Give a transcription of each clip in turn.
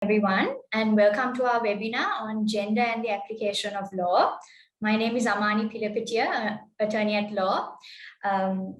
Everyone, and welcome to our webinar on gender and the application of law. My name is Amani Pilapitiya, attorney at law, and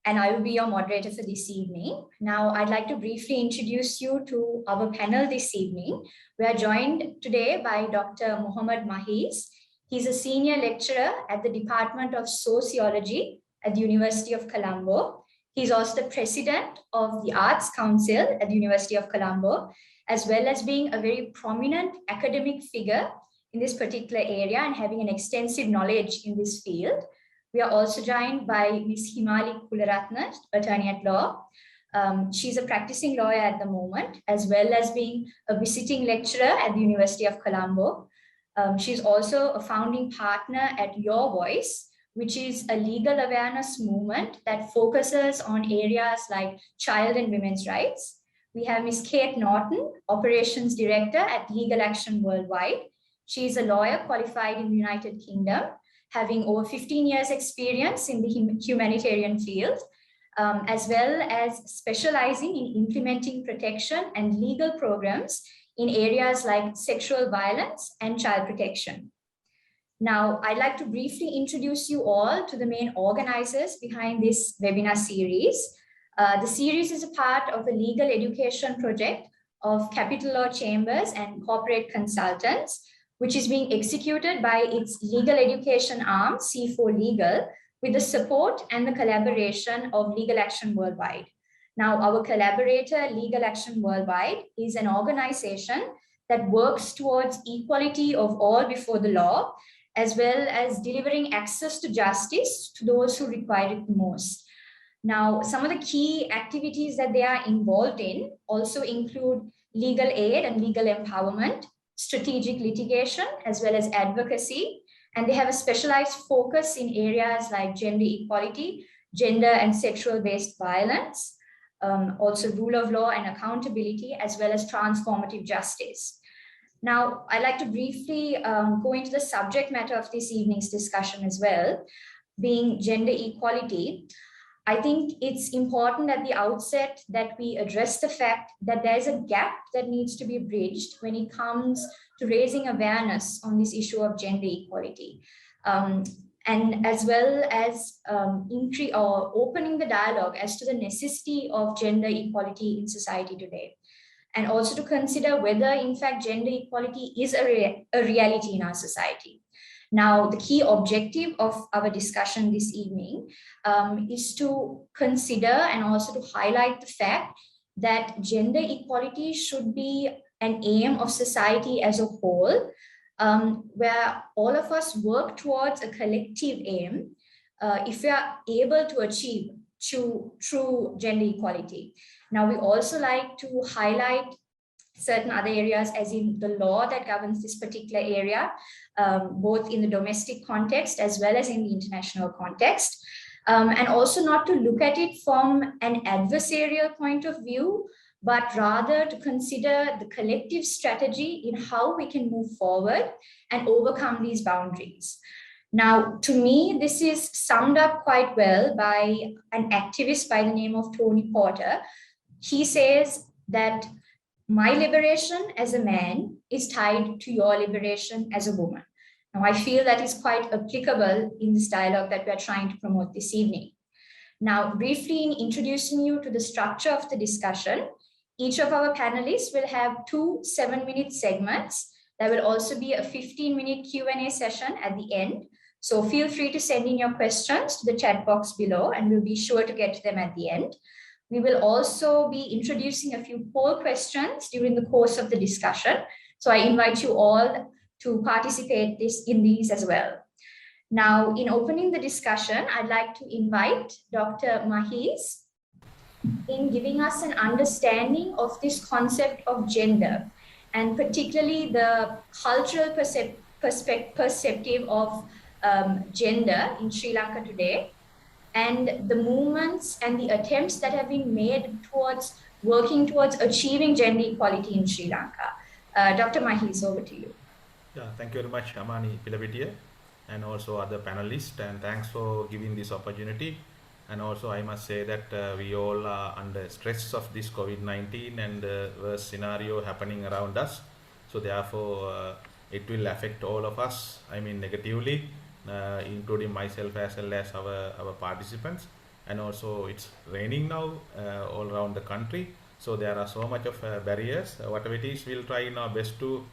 I will be your moderator for this evening. Now, I'd like to briefly introduce you to our panel this evening. We are joined today by Dr. Mohammed Mahees. He's a senior lecturer at the Department of Sociology at the University of Colombo. He's also the president of the Arts Council at the University of Colombo, as well as being a very prominent academic figure in this particular area and having an extensive knowledge in this field. We are also joined by Ms. Himalee Kularathna, attorney at law. She's a practicing lawyer at the moment, as well as being a visiting lecturer at the University of Colombo. She's also a founding partner at Your Voice, which is a legal awareness movement that focuses on areas like child and women's rights. We have Ms. Kate Norton, Operations Director at Legal Action Worldwide. She is a lawyer qualified in the United Kingdom, having over 15 years experience in the humanitarian field, as well as specializing in implementing protection and legal programs in areas like sexual violence and child protection. Now, I'd like to briefly introduce you all to the main organizers behind this webinar series. The series is a part of a legal education project of Capital Law Chambers and Corporate Consultants, which is being executed by its legal education arm, C4Legal, with the support and the collaboration of Legal Action Worldwide. Now, our collaborator, Legal Action Worldwide, is an organization that works towards equality of all before the law, as well as delivering access to justice to those who require it the most. Now, some of the key activities that they are involved in also include legal aid and legal empowerment, strategic litigation, as well as advocacy. And they have a specialized focus in areas like gender equality, gender and sexual-based violence, also rule of law and accountability, as well as transformative justice. Now, I'd like to briefly go into the subject matter of this evening's discussion as well, being gender equality. I think it's important at the outset that we address the fact that there's a gap that needs to be bridged when it comes to raising awareness on this issue of gender equality, and as well as opening the dialogue as to the necessity of gender equality in society today, and also to consider whether, in fact, gender equality is a reality in our society. Now, the key objective of our discussion this evening is to consider and also to highlight the fact that gender equality should be an aim of society as a whole, where all of us work towards a collective aim if we are able to achieve true gender equality. Now, we also like to highlight certain other areas, as in the law that governs this particular area, both in the domestic context as well as in the international context, and also not to look at it from an adversarial point of view, but rather to consider the collective strategy in how we can move forward and overcome these boundaries. Now, to me, this is summed up quite well by an activist by the name of Tony Porter. He says that my liberation as a man is tied to your liberation as a woman. Now, I feel that is quite applicable in this dialogue that we are trying to promote this evening. Now, briefly in introducing you to the structure of the discussion, each of our panelists will have 2 7-minute segments. There will also be a 15-minute Q&A session at the end. So feel free to send in your questions to the chat box below, and we'll be sure to get to them at the end. We will also be introducing a few poll questions during the course of the discussion. So I invite you all to participate in these as well. Now, in opening the discussion, I'd like to invite Dr. Mahees in giving us an understanding of this concept of gender, and particularly the cultural perspective of gender in Sri Lanka today, and the movements and the attempts that have been made towards working towards achieving gender equality in Sri Lanka. Dr. Mahees, over to you. Yeah, thank you very much, Amani Pilapitiya, and also other panelists, and thanks for giving this opportunity And also I must say that we all are under stress of this COVID-19 and the worst scenario happening around us. So therefore it will affect all of us, I mean negatively, including myself as well as our participants. And also it's raining now all around the country. So there are so much of barriers. Whatever it is, we'll try in our best to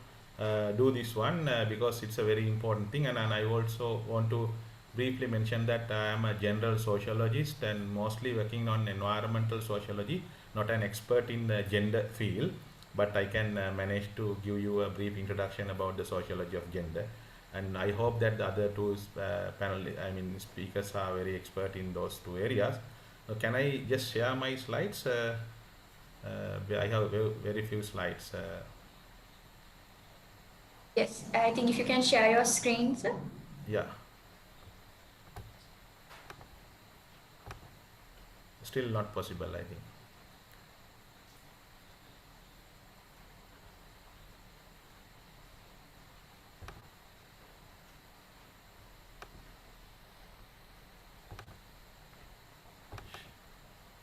do this one because it's a very important thing. And I also want to briefly mention that I am a general sociologist and mostly working on environmental sociology, not an expert in the gender field, but I can manage to give you a brief introduction about the sociology of gender. And I hope that the other two speakers are very expert in those two areas. Can I just share my slides? I have very few slides. Yes, I think if you can share your screen, sir. Yeah. Still not possible, I think.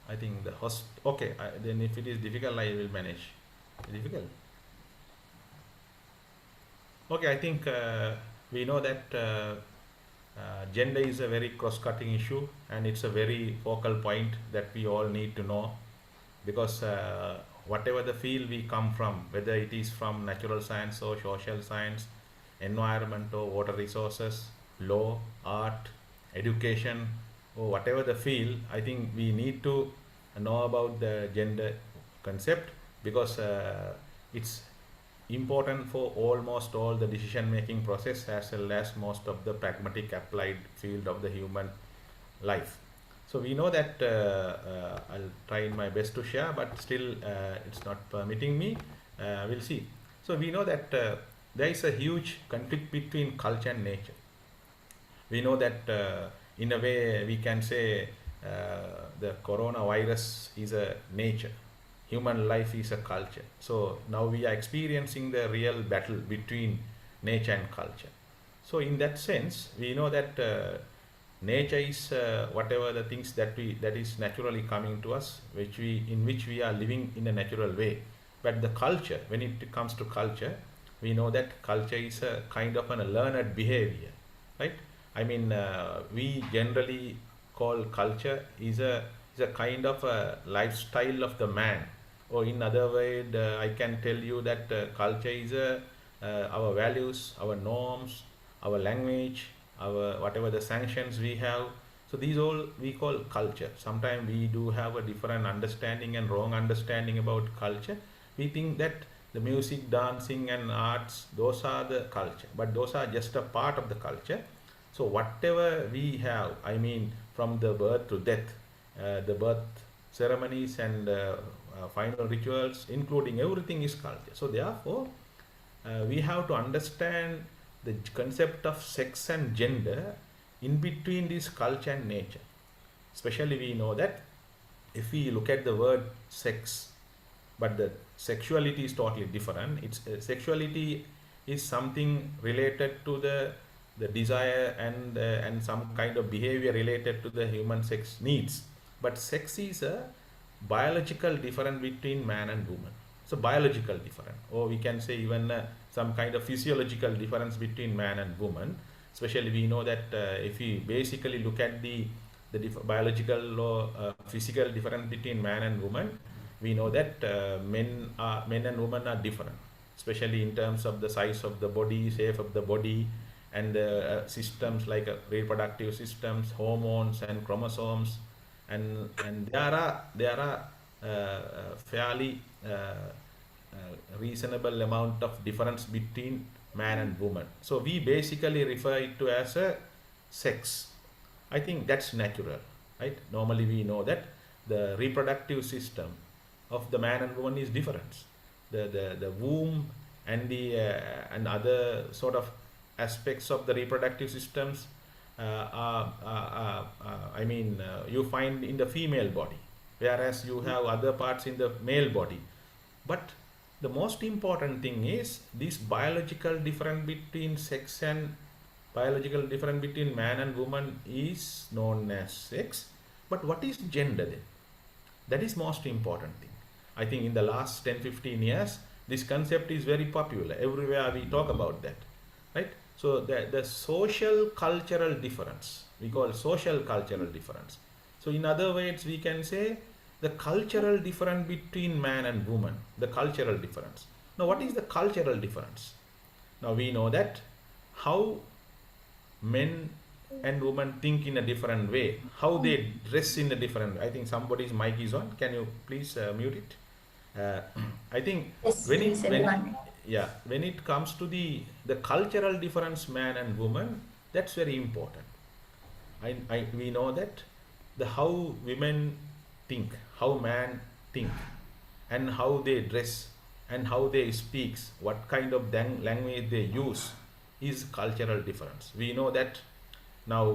I think the host, okay, then if it is difficult, I will manage. Difficult? Okay, I think we know that gender is a very cross-cutting issue and it's a very focal point that we all need to know, because whatever the field we come from, whether it is from natural science or social science, environment or water resources, law, art, education, or whatever the field, I think we need to know about the gender concept, because it's important for almost all the decision making process as well as most of the pragmatic applied field of the human life. So we know that I'll try my best to share, but still it's not permitting me. We'll see. So we know that there is a huge conflict between culture and nature. We know that in a way we can say the coronavirus is a nature, human life is a culture. So now we are experiencing the real battle between nature and culture. So in that sense, we know that nature is whatever the things that is naturally coming to us, in which we are living in a natural way. But the culture, when it comes to culture, we know that culture is a kind of a learned behavior, right? I mean, we generally call culture is a kind of a lifestyle of the man. Or in other words, I can tell you that culture is our values, our norms, our language, our whatever the sanctions we have. So these all we call culture. Sometimes we do have a different understanding and wrong understanding about culture. We think that the music, dancing and arts, those are the culture, but those are just a part of the culture. So whatever we have, I mean from the birth to death, the birth ceremonies and final rituals, including everything is culture. So therefore, we have to understand the concept of sex and gender in between this culture and nature. Especially we know that if we look at the word sex, but the sexuality is totally different. It's sexuality is something related to the desire and some kind of behavior related to the human sex needs. But sex is a biological difference between man and woman. So biological difference, or we can say even some kind of physiological difference between man and woman. Especially we know that if we basically look at the biological or physical difference between man and woman, we know that men and women are different, especially in terms of the size of the body, shape of the body, and systems like reproductive systems, hormones and chromosomes, and there are fairly reasonable amount of difference between man and woman. So we basically refer it to as a sex. I think that's natural, right? Normally we know that the reproductive system of the man and woman is different. The womb and the and other sort of aspects of the reproductive systems you find in the female body, whereas you have other parts in the male body. But the most important thing is this biological difference between sex and biological difference between man and woman is known as sex. But what is gender then? That is most important thing. I think in the last 10-15 years, this concept is very popular. Everywhere we talk about that, right? So the social cultural difference, we call social cultural difference. So in other words, we can say the cultural difference between man and woman, the cultural difference. Now, what is the cultural difference? Now we know that how men and women think in a different way, how they dress in a different way. I think somebody's mic is on. Can you please mute it? I think Yes, when please, everyone. when it comes to the cultural difference, man and woman, that's very important. We know that the how women think, how man think, and how they dress, and how they speak, what kind of language they use, is cultural difference. We know that now,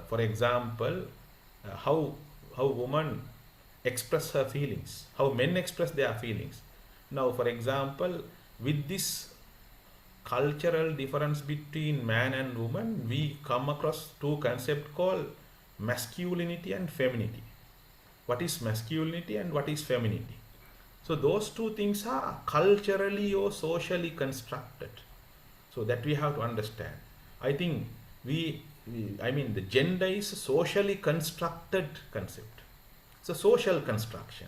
for example, how women express her feelings, how men express their feelings. Now, for example, with this cultural difference between man and woman, we come across two concepts called masculinity and femininity. What is masculinity and what is femininity? So those two things are culturally or socially constructed. So that we have to understand. I think I mean the gender is a socially constructed concept. It's a social construction.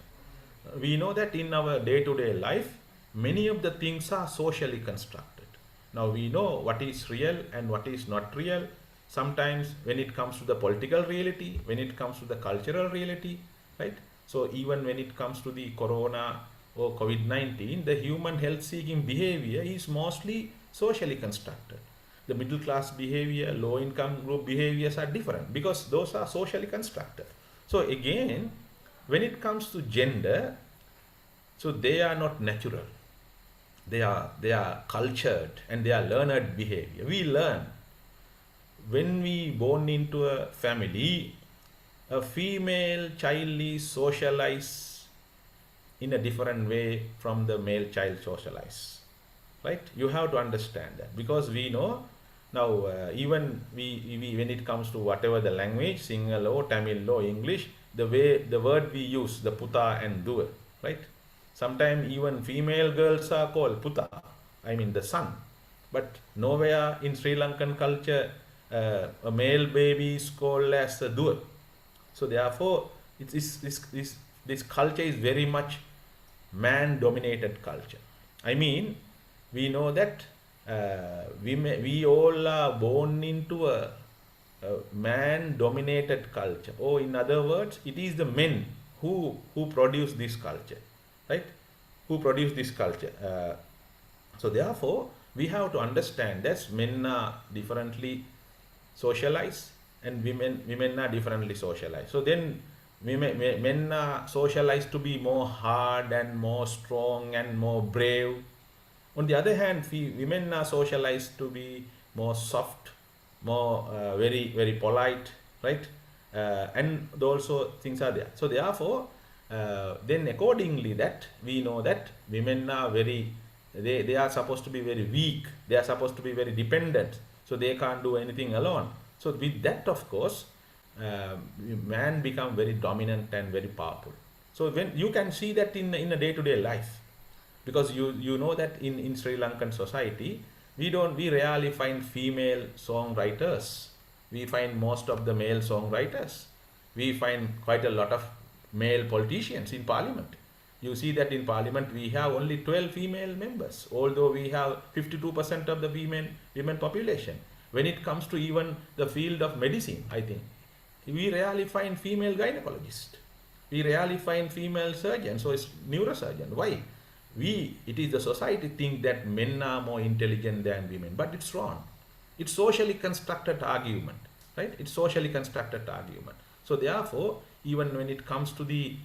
We know that in our day-to-day life, many of the things are socially constructed. Now we know what is real and what is not real. Sometimes when it comes to the political reality, when it comes to the cultural reality, right? So even when it comes to the corona or COVID-19, the human health seeking behavior is mostly socially constructed. The middle class behavior, low income group behaviors are different because those are socially constructed. So again, when it comes to gender, so they are not natural. They are cultured and they are learned behavior. We learn. When we born into a family, a female child is socialized in a different way from the male child socialized, right? You have to understand that because we know now even we when it comes to whatever the language, Sinhala or Tamil or English, the word we use, the puta and dua, right? Sometimes even female girls are called puta, I mean the son, but nowhere in Sri Lankan culture a male baby is called as a dua. So therefore, this culture is very much man-dominated culture. I mean, we know that we all are born into a man-dominated culture. Or in other words, it is the men who produce this culture, right? Who produce this culture. So therefore, we have to understand that men are differently socialized and women are differently socialized. So then men are socialized to be more hard and more strong and more brave. On the other hand, women are socialized to be more soft, more very, very polite, right? And also things are there. So therefore, then accordingly that we know that women are very, they are supposed to be very weak. They are supposed to be very dependent. So they can't do anything alone. So with that, of course, man become very dominant and very powerful. So when you can see that in a day-to-day life, because you know that in Sri Lankan society, we rarely find female songwriters. We find most of the male songwriters. We find quite a lot of male politicians in parliament. You see that in parliament we have only 12 female members, although we have 52% of the women population. When it comes to even the field of medicine, I think, we rarely find female gynecologists. We rarely find female surgeons or neurosurgeon. Why? It is the society think that men are more intelligent than women, but it's wrong. It's socially constructed argument, right? It's socially constructed argument. So therefore, even when it comes to the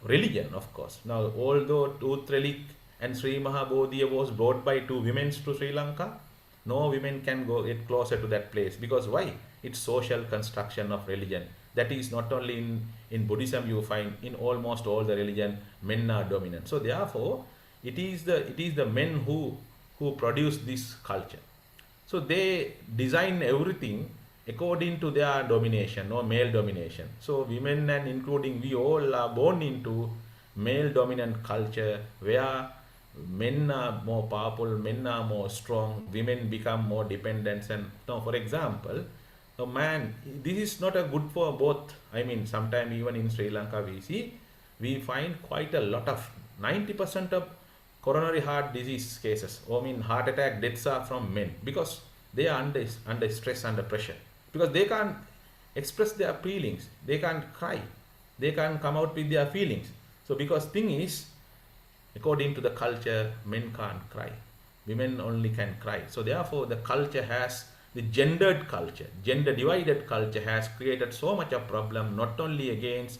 religion, of course, now although Tooth Relic and Sri Mahabodhiya was brought by two women to Sri Lanka, no women can get closer to that place. Because why? It's social construction of religion. That is not only in Buddhism, you find in almost all the religion, men are dominant. So therefore, it is the men who produce this culture. So they design everything according to their domination or male domination. So women and including we all are born into male dominant culture where men are more powerful, men are more strong, women become more dependent. And now, for example, a man, this is not a good for both. I mean, sometimes even in Sri Lanka we find quite a lot of 90% of coronary heart disease cases, or heart attack deaths are from men, because they are under stress, under pressure, because they can't express their feelings, they can't cry, they can't come out with their feelings. So because thing is, according to the culture, men can't cry, women only can cry. So therefore the culture has, the gendered culture, gender divided culture has created so much of problem, not only against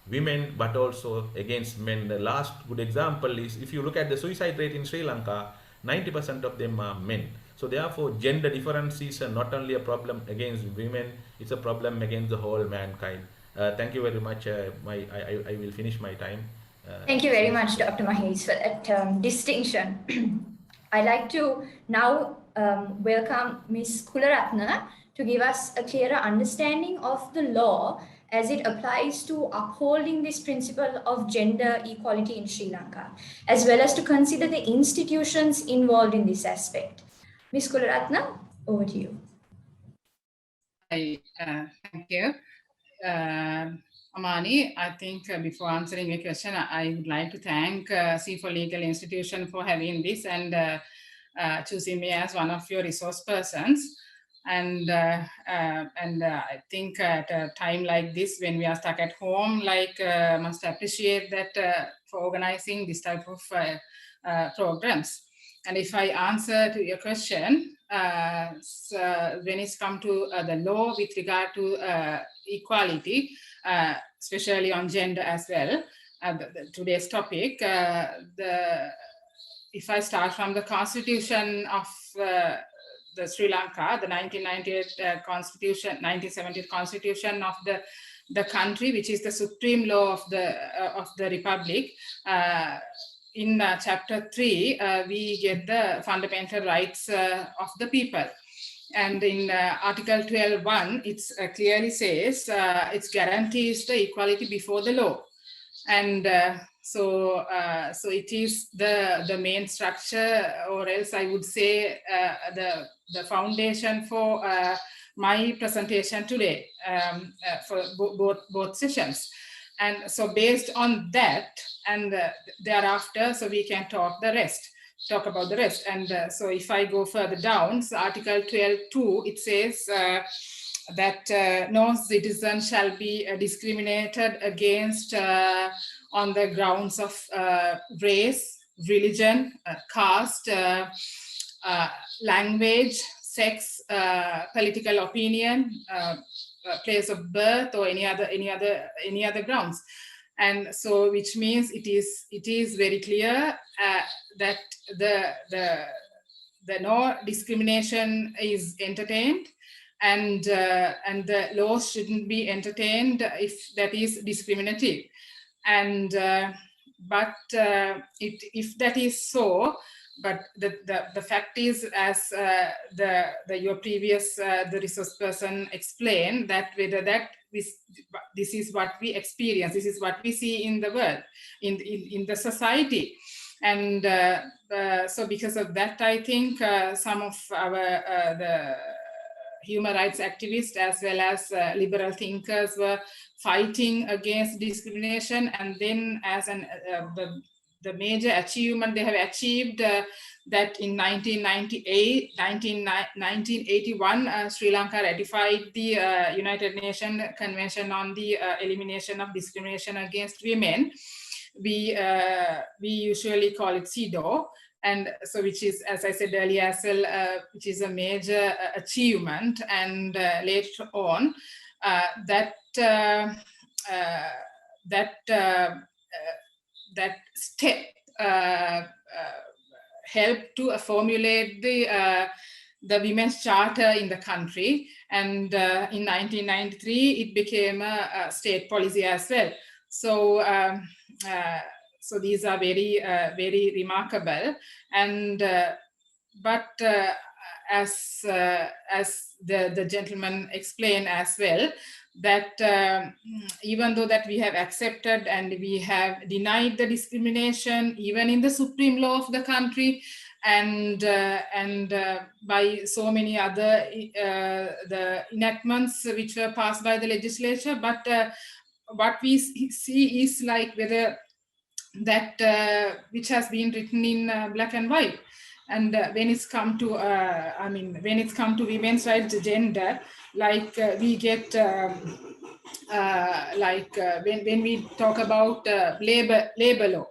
women but also against men. The last good example is, if you look at the suicide rate in Sri Lanka, 90% of them are men. So therefore gender difference is not only a problem against women, it's a problem against the whole mankind. Thank you very much. I will finish my time. Thank you very much, Dr. Mahees, for that distinction. I'd like to now welcome Ms. Kularathna to give us a clearer understanding of the law as it applies to upholding this principle of gender equality in Sri Lanka, as well as to consider the institutions involved in this aspect. Ms. Kularathna, over to you. Thank you. Amani, I think before answering your question, I would like to thank C4Legal Institution for having this and choosing me as one of your resource persons. And I think at a time like this, when we are stuck at home, must appreciate that for organizing this type of programs. And if I answer to your question, so when it's come to the law with regard to equality, especially on gender as well, today's topic, if I start from the constitution of the Sri Lanka, the 1998 constitution, 1970 constitution of the country, which is the supreme law of the republic. In chapter 3, we get the fundamental rights of the people. And in Article 12.1, it clearly says it guarantees the equality before the law. And so it is the main structure, or else I would say the foundation for my presentation today for both sessions. And so based on that, and thereafter, so we can talk about the rest. And so if I go further down, so Article 12.2, it says that no citizen shall be discriminated against on the grounds of race, religion, caste, language, sex, political opinion, place of birth, or any other grounds. And so, which means it is very clear that the no discrimination is entertained, and the laws shouldn't be entertained if that is discriminative. And but if that is so, but the fact is, as your previous the resource person explained, that whether that this is what we experience, this is what we see in the world, in the society. And so because of that, I think some of our the human rights activists as well as liberal thinkers were fighting against discrimination. And then as the major achievement they have achieved, that in 1981, Sri Lanka ratified the United Nations Convention on the Elimination of Discrimination Against Women. We usually call it CEDAW. And so, which is, as I said earlier as well, which is a major achievement. And later on, that step helped to formulate the Women's Charter in the country. And in 1993, it became a state policy as well. So, so these are very, very remarkable. And but as the gentleman explained as well, that even though that we have accepted and we have denied the discrimination even in the supreme law of the country, and by so many other the enactments which were passed by the legislature, but what we see is like whether that which has been written in black and white. And when it's come to, when it's come to women's rights, gender, like we get, when we talk about labor law,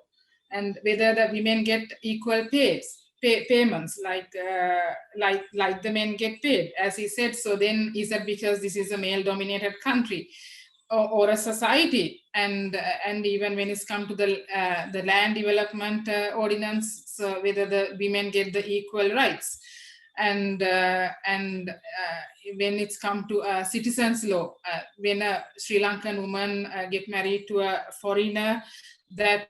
and whether the women get equal payments, like the men get paid, as he said. So then, is that because this is a male-dominated country or a society? And even when it's come to the land development ordinance, so whether the women get the equal rights, and when it's come to citizens law, when a Sri Lankan woman get married to a foreigner, that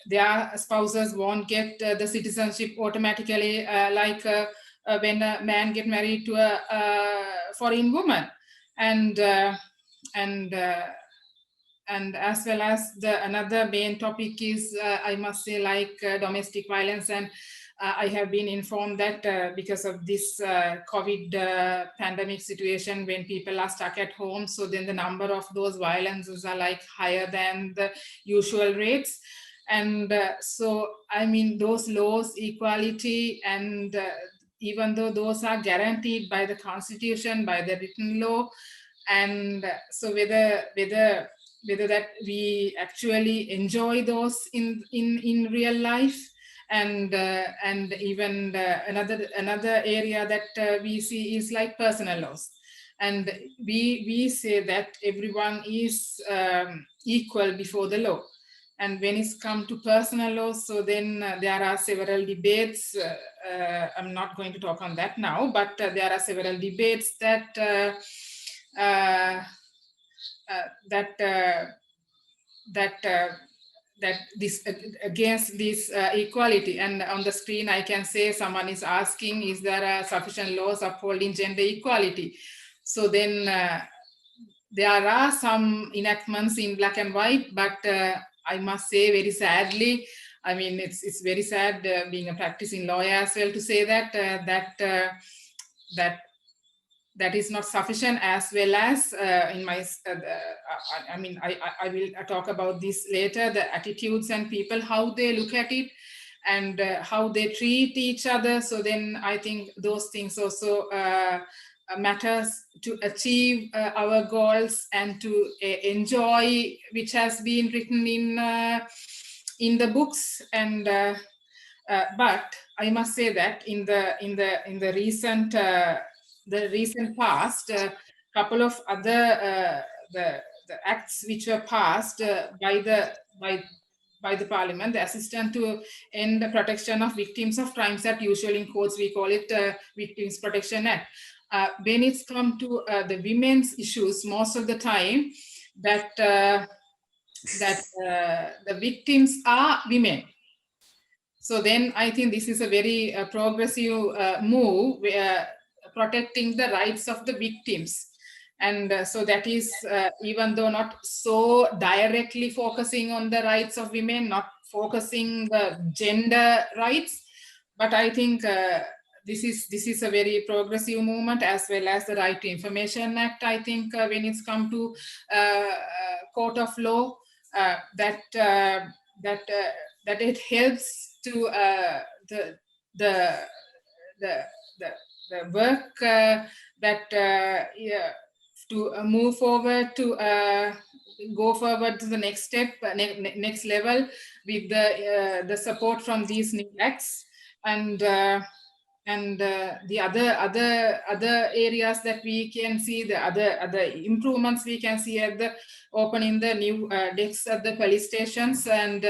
their spouses won't get the citizenship automatically, like when a man get married to a foreign woman. And as well as another main topic is, I must say, like domestic violence. And I have been informed that because of this COVID pandemic situation, when people are stuck at home, so then the number of those violences are like higher than the usual rates. And so, I mean, those laws, equality, and even though those are guaranteed by the Constitution, by the written law, and so whether that we actually enjoy those in real life, and even another area that we see is like personal laws. And we say that everyone is equal before the law. And when it's come to personal law, so then there are several debates. I'm not going to talk on that now, but there are several debates that this against this equality. And on the screen, I can say someone is asking, is there sufficient laws upholding gender equality? So then there are some enactments in black and white, but I must say very sadly, I mean, it's very sad being a practicing lawyer as well to say that that is not sufficient, as well as in my, I will talk about this later, the attitudes and people, how they look at it and how they treat each other. So then I think those things also matters to achieve our goals and to enjoy, which has been written in the books. And but I must say that in the recent past, couple of other the acts which were passed by the Parliament, the Assistant to End the Protection of Victims of Crimes Act, usually in courts we call it Victims Protection Act. When it's come to the women's issues, most of the time that the victims are women. So then I think this is a very progressive move, protecting the rights of the victims. And so that is, even though not so directly focusing on the rights of women, not focusing the gender rights, but I think this is a very progressive movement, as well as the Right to Information Act. I think when it's come to court of law, that it helps to the work that to move forward, to go forward to the next step, next level, with the support from these new acts. And the other areas that we can see, the other improvements we can see at the opening the new desks at the police stations. And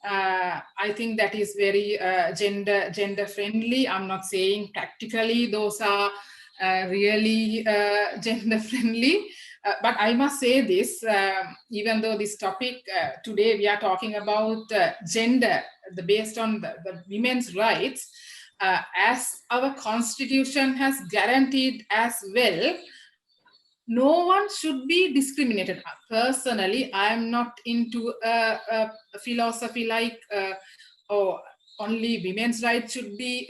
I think that is very gender friendly. I'm not saying practically those are really gender friendly, but I must say this, even though this topic today we are talking about gender based on the women's rights, as our constitution has guaranteed as well, no one should be discriminated. Personally, I am not into a philosophy like, oh, only women's rights should be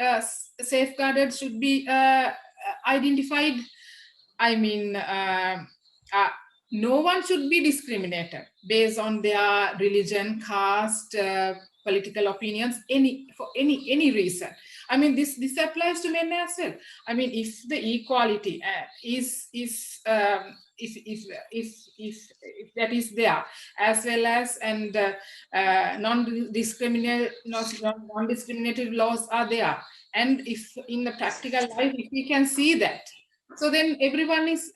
safeguarded, should be identified. I mean, no one should be discriminated based on their religion, caste, political opinions, for any reason. I mean, this applies to men as well. I mean, if the equality if that is there, as well as, and non-discriminative laws are there, and if in the practical life, if we can see that, so then everyone is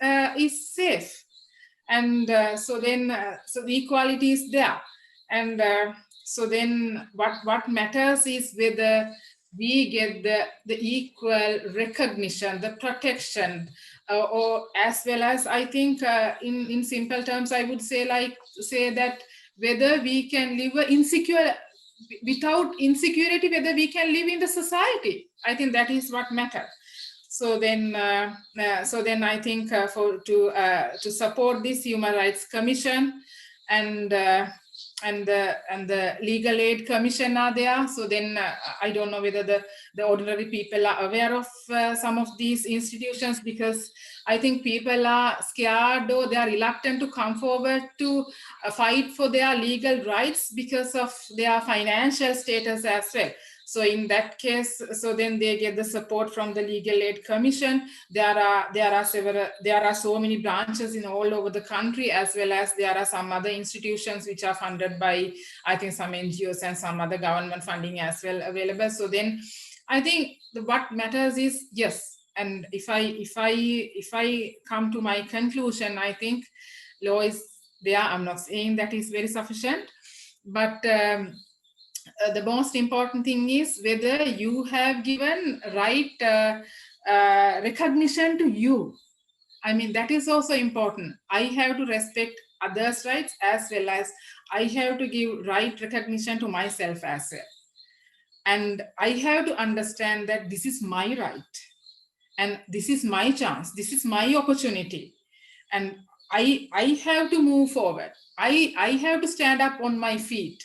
safe, and so the equality is there, and so then what matters is whether we get the equal recognition, the protection, or as well as, I think in simple terms, I would say that whether we can live without insecurity, whether we can live in the society. I think that is what matters. So then I think to support this Human Rights Commission and the Legal Aid Commission are there. So then I don't know whether the ordinary people are aware of some of these institutions, because I think people are scared or they are reluctant to come forward to fight for their legal rights because of their financial status as well. So in that case, so then they get the support from the Legal Aid Commission. There are so many branches in all over the country, as well as there are some other institutions which are funded by, I think, some NGOs and some other government funding as well available. So then I think what matters is, yes, and if I come to my conclusion, I think law is there. I'm not saying that is very sufficient, but the most important thing is whether you have given right recognition to you. I mean, that is also important. I have to respect others' rights, as well as I have to give right recognition to myself as well. And I have to understand that this is my right, and this is my chance, this is my opportunity, and I have to move forward. I have to stand up on my feet.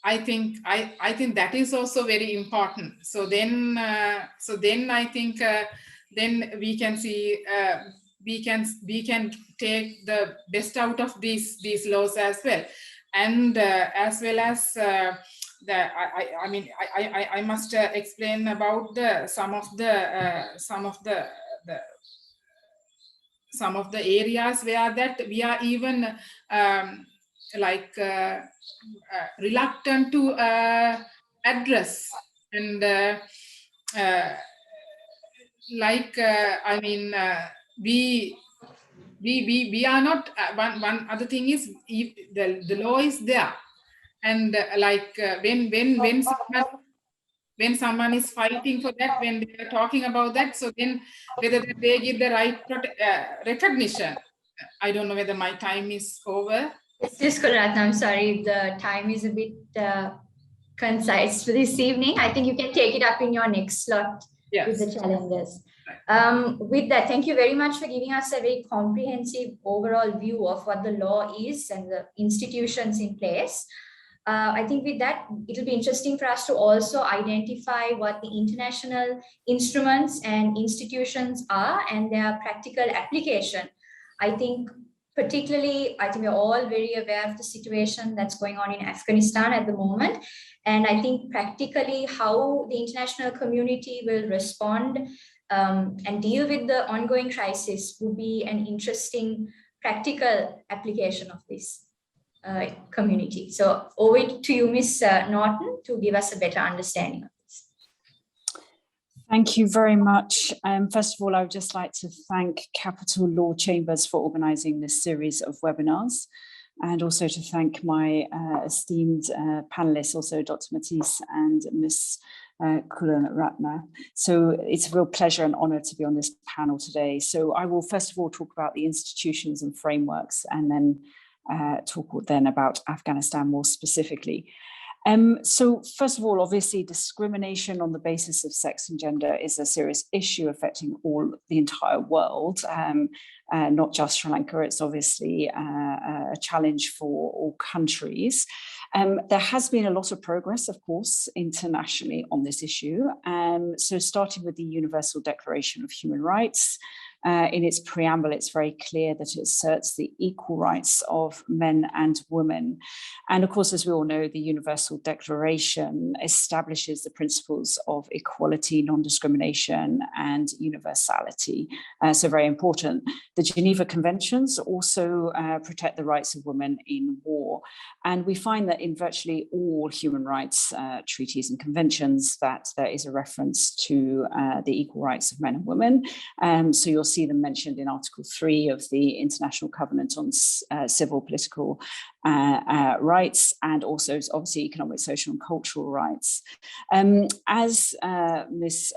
I think that is also very important. So then I think then we can see we can take the best out of these laws as well, and as well as I must explain about some of the areas where that we are even reluctant to address, and we are not. One other thing is, the law is there, and when someone is fighting for that, when they are talking about that, so then whether they give the right recognition. I don't know whether my time is over. Yes, Kularathna, I'm sorry, the time is a bit concise for this evening. I think you can take it up in your next slot. Yes. With the challenges. With that, thank you very much for giving us a very comprehensive overall view of what the law is and the institutions in place. I think with that, it'll be interesting for us to also identify what the international instruments and institutions are and their practical application. I think particularly, I think we're all very aware of the situation that's going on in Afghanistan at the moment. And I think practically how the international community will respond and deal with the ongoing crisis will be an interesting practical application of this community. So over to you, Ms. Norton, to give us a better understanding of this. Thank you very much. First of all, I would just like to thank Capital Law Chambers for organising this series of webinars, and also to thank my esteemed panellists, also Dr. Mahees and Ms. Kularathna. So it's a real pleasure and honour to be on this panel today. So I will first of all talk about the institutions and frameworks, and then talk then about Afghanistan more specifically. So first of all, obviously, discrimination on the basis of sex and gender is a serious issue affecting the entire world, not just Sri Lanka. It's obviously a challenge for all countries. There has been a lot of progress, of course, internationally on this issue. So starting with the Universal Declaration of Human Rights, in its preamble, it's very clear that it asserts the equal rights of men and women. And of course, as we all know, the Universal Declaration establishes the principles of equality, non-discrimination, and universality. So very important. The Geneva Conventions also protect the rights of women in war. And we find that in virtually all human rights treaties and conventions that there is a reference to the equal rights of men and women. So you'll see them mentioned in Article 3 of the International Covenant on Civil, Political Rights, and also obviously economic, social and cultural rights. As Ms.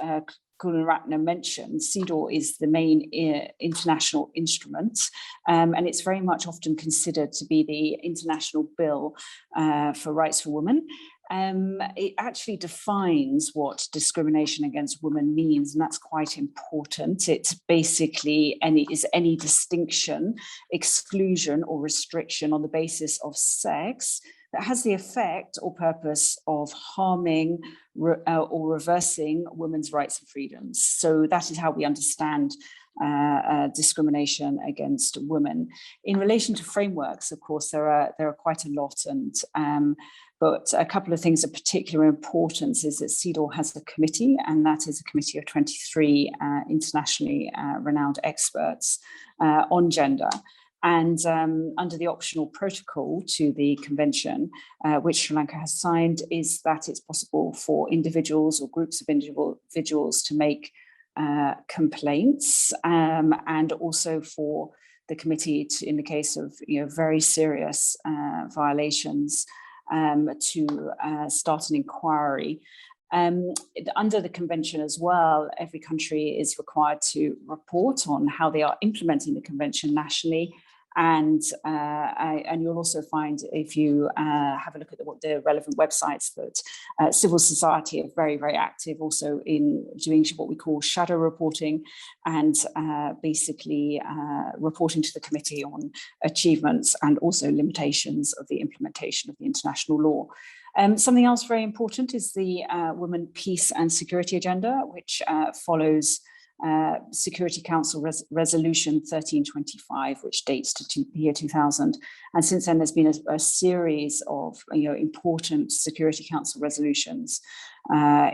Kularathna mentioned, CEDAW is the main international instrument, and it's very much often considered to be the international bill for rights for women. It actually defines what discrimination against women means, and that's quite important. It's basically any distinction, exclusion or restriction on the basis of sex that has the effect or purpose of harming or reversing women's rights and freedoms. So that is how we understand discrimination against women. In relation to frameworks, of course, there are quite a lot, but a couple of things of particular importance is that CEDAW has a committee, and that is a committee of 23 internationally renowned experts on gender. And under the optional protocol to the convention, which Sri Lanka has signed, is that it's possible for individuals or groups of individuals to make complaints, and also for the committee to, in the case of very serious violations, to start an inquiry. Under the convention as well, every country is required to report on how they are implementing the convention nationally. And you'll also find, if you have a look at the relevant websites, that civil society are very, very active also in doing what we call shadow reporting, and basically reporting to the committee on achievements and also limitations of the implementation of the international law. Something else very important is the Women, Peace and Security Agenda, which follows Security Council Resolution 1325, which dates to the year 2000. And since then, there's been a series of important Security Council resolutions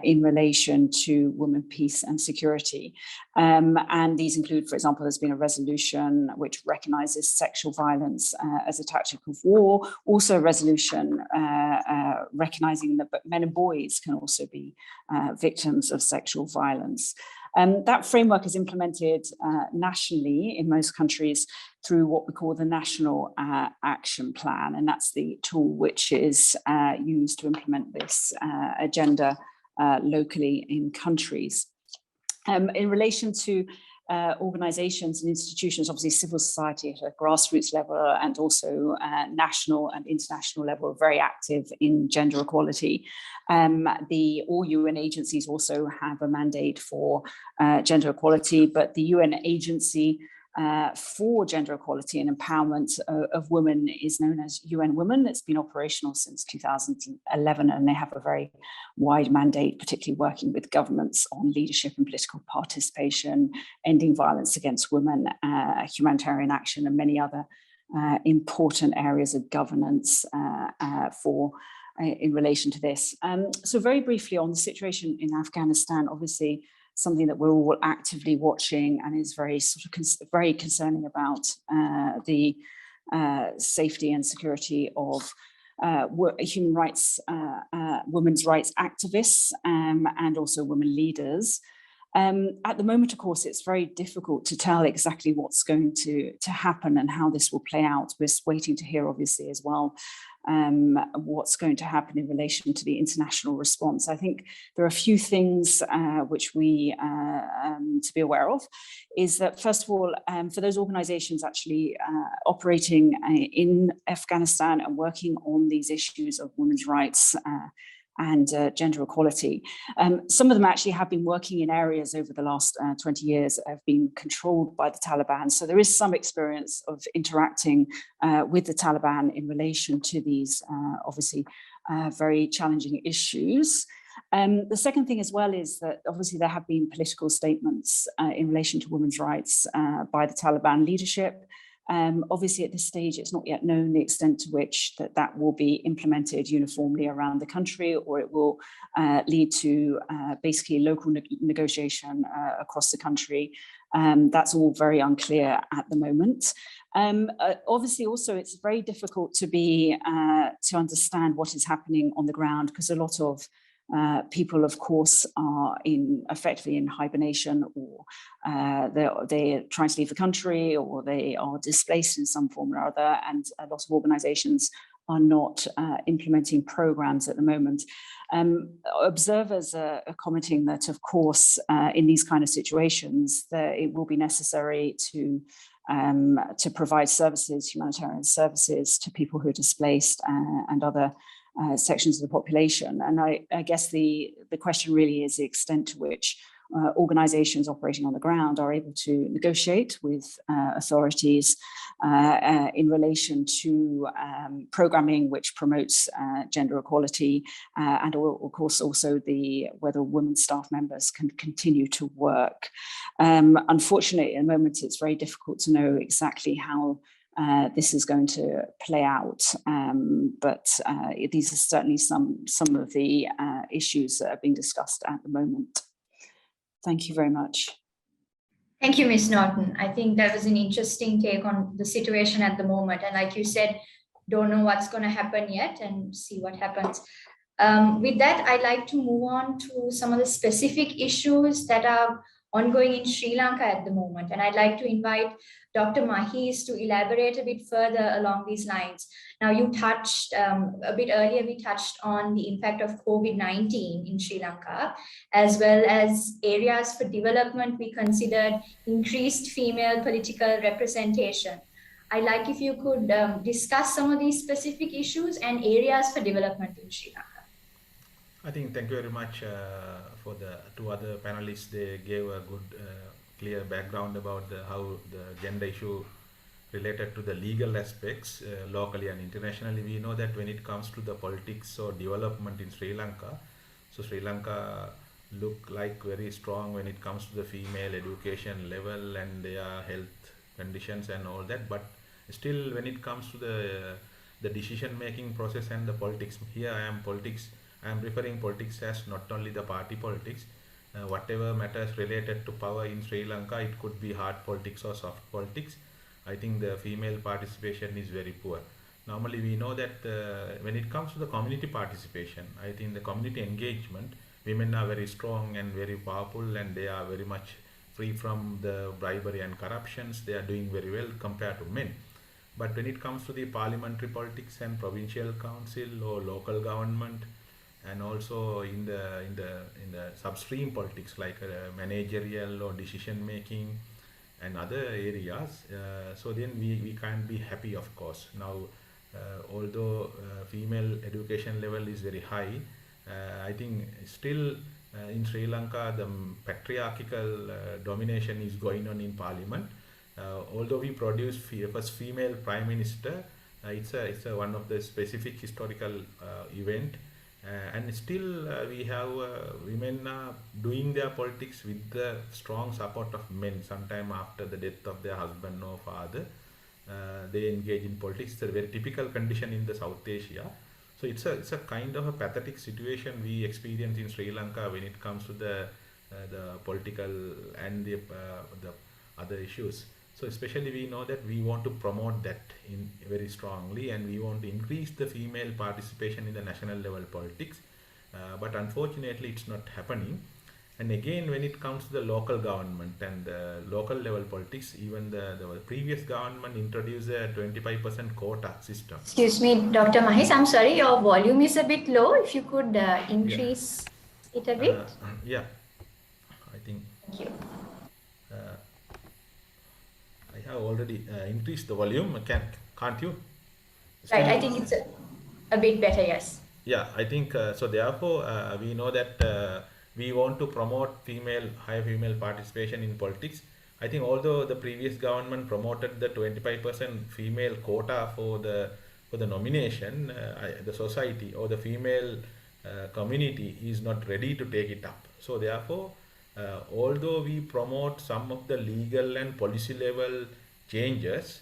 in relation to women, peace and security. And these include, for example, there's been a resolution which recognizes sexual violence as a tactic of war, also a resolution recognizing that men and boys can also be victims of sexual violence. That framework is implemented nationally in most countries through what we call the National Action Plan, and that's the tool which is used to implement this agenda locally in countries. In relation to organizations and institutions, obviously civil society at a grassroots level and also national and international level are very active in gender equality. All UN agencies also have a mandate for gender equality, but the UN agency for gender equality and empowerment of women is known as UN Women. It's been operational since 2011, and they have a very wide mandate, particularly working with governments on leadership and political participation, ending violence against women, humanitarian action, and many other important areas of governance in relation to this. So very briefly on the situation in Afghanistan, obviously something that we're all actively watching and is very very concerning about the safety and security of human rights, women's rights activists, and also women leaders. At the moment, of course, it's very difficult to tell exactly what's going to happen and how this will play out. We're waiting to hear, obviously, as well, what's going to happen in relation to the international response. I think there are a few things which we to be aware of, is that first of all, for those organizations actually operating in Afghanistan and working on these issues of women's rights and gender equality. Some of them actually have been working in areas over the last 20 years that have been controlled by the Taliban. So there is some experience of interacting with the Taliban in relation to these obviously very challenging issues. The second thing as well is that obviously there have been political statements in relation to women's rights by the Taliban leadership. Obviously, at this stage, it's not yet known the extent to which that will be implemented uniformly around the country, or it will lead to basically local negotiation across the country. That's all very unclear at the moment. Obviously, also, it's very difficult to understand what is happening on the ground, because a lot of people, of course, are effectively in hibernation, or they're trying to leave the country, or they are displaced in some form or other, and a lot of organizations are not implementing programs at the moment. Observers are commenting that, of course, in these kind of situations, that it will be necessary to provide services, humanitarian services, to people who are displaced and other sections of the population. And I guess the question really is the extent to which organizations operating on the ground are able to negotiate with authorities in relation to programming which promotes gender equality, and of course also whether women staff members can continue to work. Unfortunately, at the moment, it's very difficult to know exactly how this is going to play out, but these are certainly some of the issues that are being discussed at the moment. Thank you very much. Thank you, Ms. Norton. I think that was an interesting take on the situation at the moment. And like you said, don't know what's going to happen yet, and see what happens. With that, I'd like to move on to some of the specific issues that are ongoing in Sri Lanka at the moment. And I'd like to invite Dr. Mahees to elaborate a bit further along these lines. Now, you touched a bit earlier, we touched on the impact of COVID-19 in Sri Lanka, as well as areas for development. We considered increased female political representation. I'd like if you could discuss some of these specific issues and areas for development in Sri Lanka. I think thank you very much for the two other panelists. They gave a good, clear background about how the gender issue related to the legal aspects locally and internationally. We know that when it comes to the politics or development in Sri Lanka, so Sri Lanka look like very strong when it comes to the female education level and their health conditions and all that. But still, when it comes to the decision-making process and the politics, here I am referring politics as not only the party politics, whatever matters related to power in Sri Lanka, it could be hard politics or soft politics. I think the female participation is very poor. Normally we know that when it comes to the community participation, I think the community engagement, women are very strong and very powerful, and they are very much free from the bribery and corruptions. They are doing very well compared to men. But when it comes to the parliamentary politics and provincial council or local government, and also in the substream politics like managerial or decision making and other areas, so then we can't be happy, of course. Now, although female education level is very high, I think still in Sri Lanka the patriarchal domination is going on in parliament. Although we produce first female prime minister, it's one of the specific historical event. And still we have women doing their politics with the strong support of men. Sometime after the death of their husband or father, they engage in politics. It's a very typical condition in the South Asia. So it's a kind of a pathetic situation we experience in Sri Lanka when it comes to the political and the other issues. So especially we know that we want to promote that in very strongly, and we want to increase the female participation in the national level politics. But unfortunately, it's not happening. And again, when it comes to the local government and local level politics, even the previous government introduced a 25% quota system. Excuse me, Dr. Mahees, I'm sorry, your volume is a bit low. If you could increase it a bit. Yeah, I think. Thank you. I have already increased the volume. Can't you? Right, I think it's a bit better, yes. Yeah, I think so. Therefore, we know that we want to promote higher female participation in politics. I think although the previous government promoted the 25% female quota for the nomination, the society or the female community is not ready to take it up. So therefore, although we promote some of the legal and policy level changes,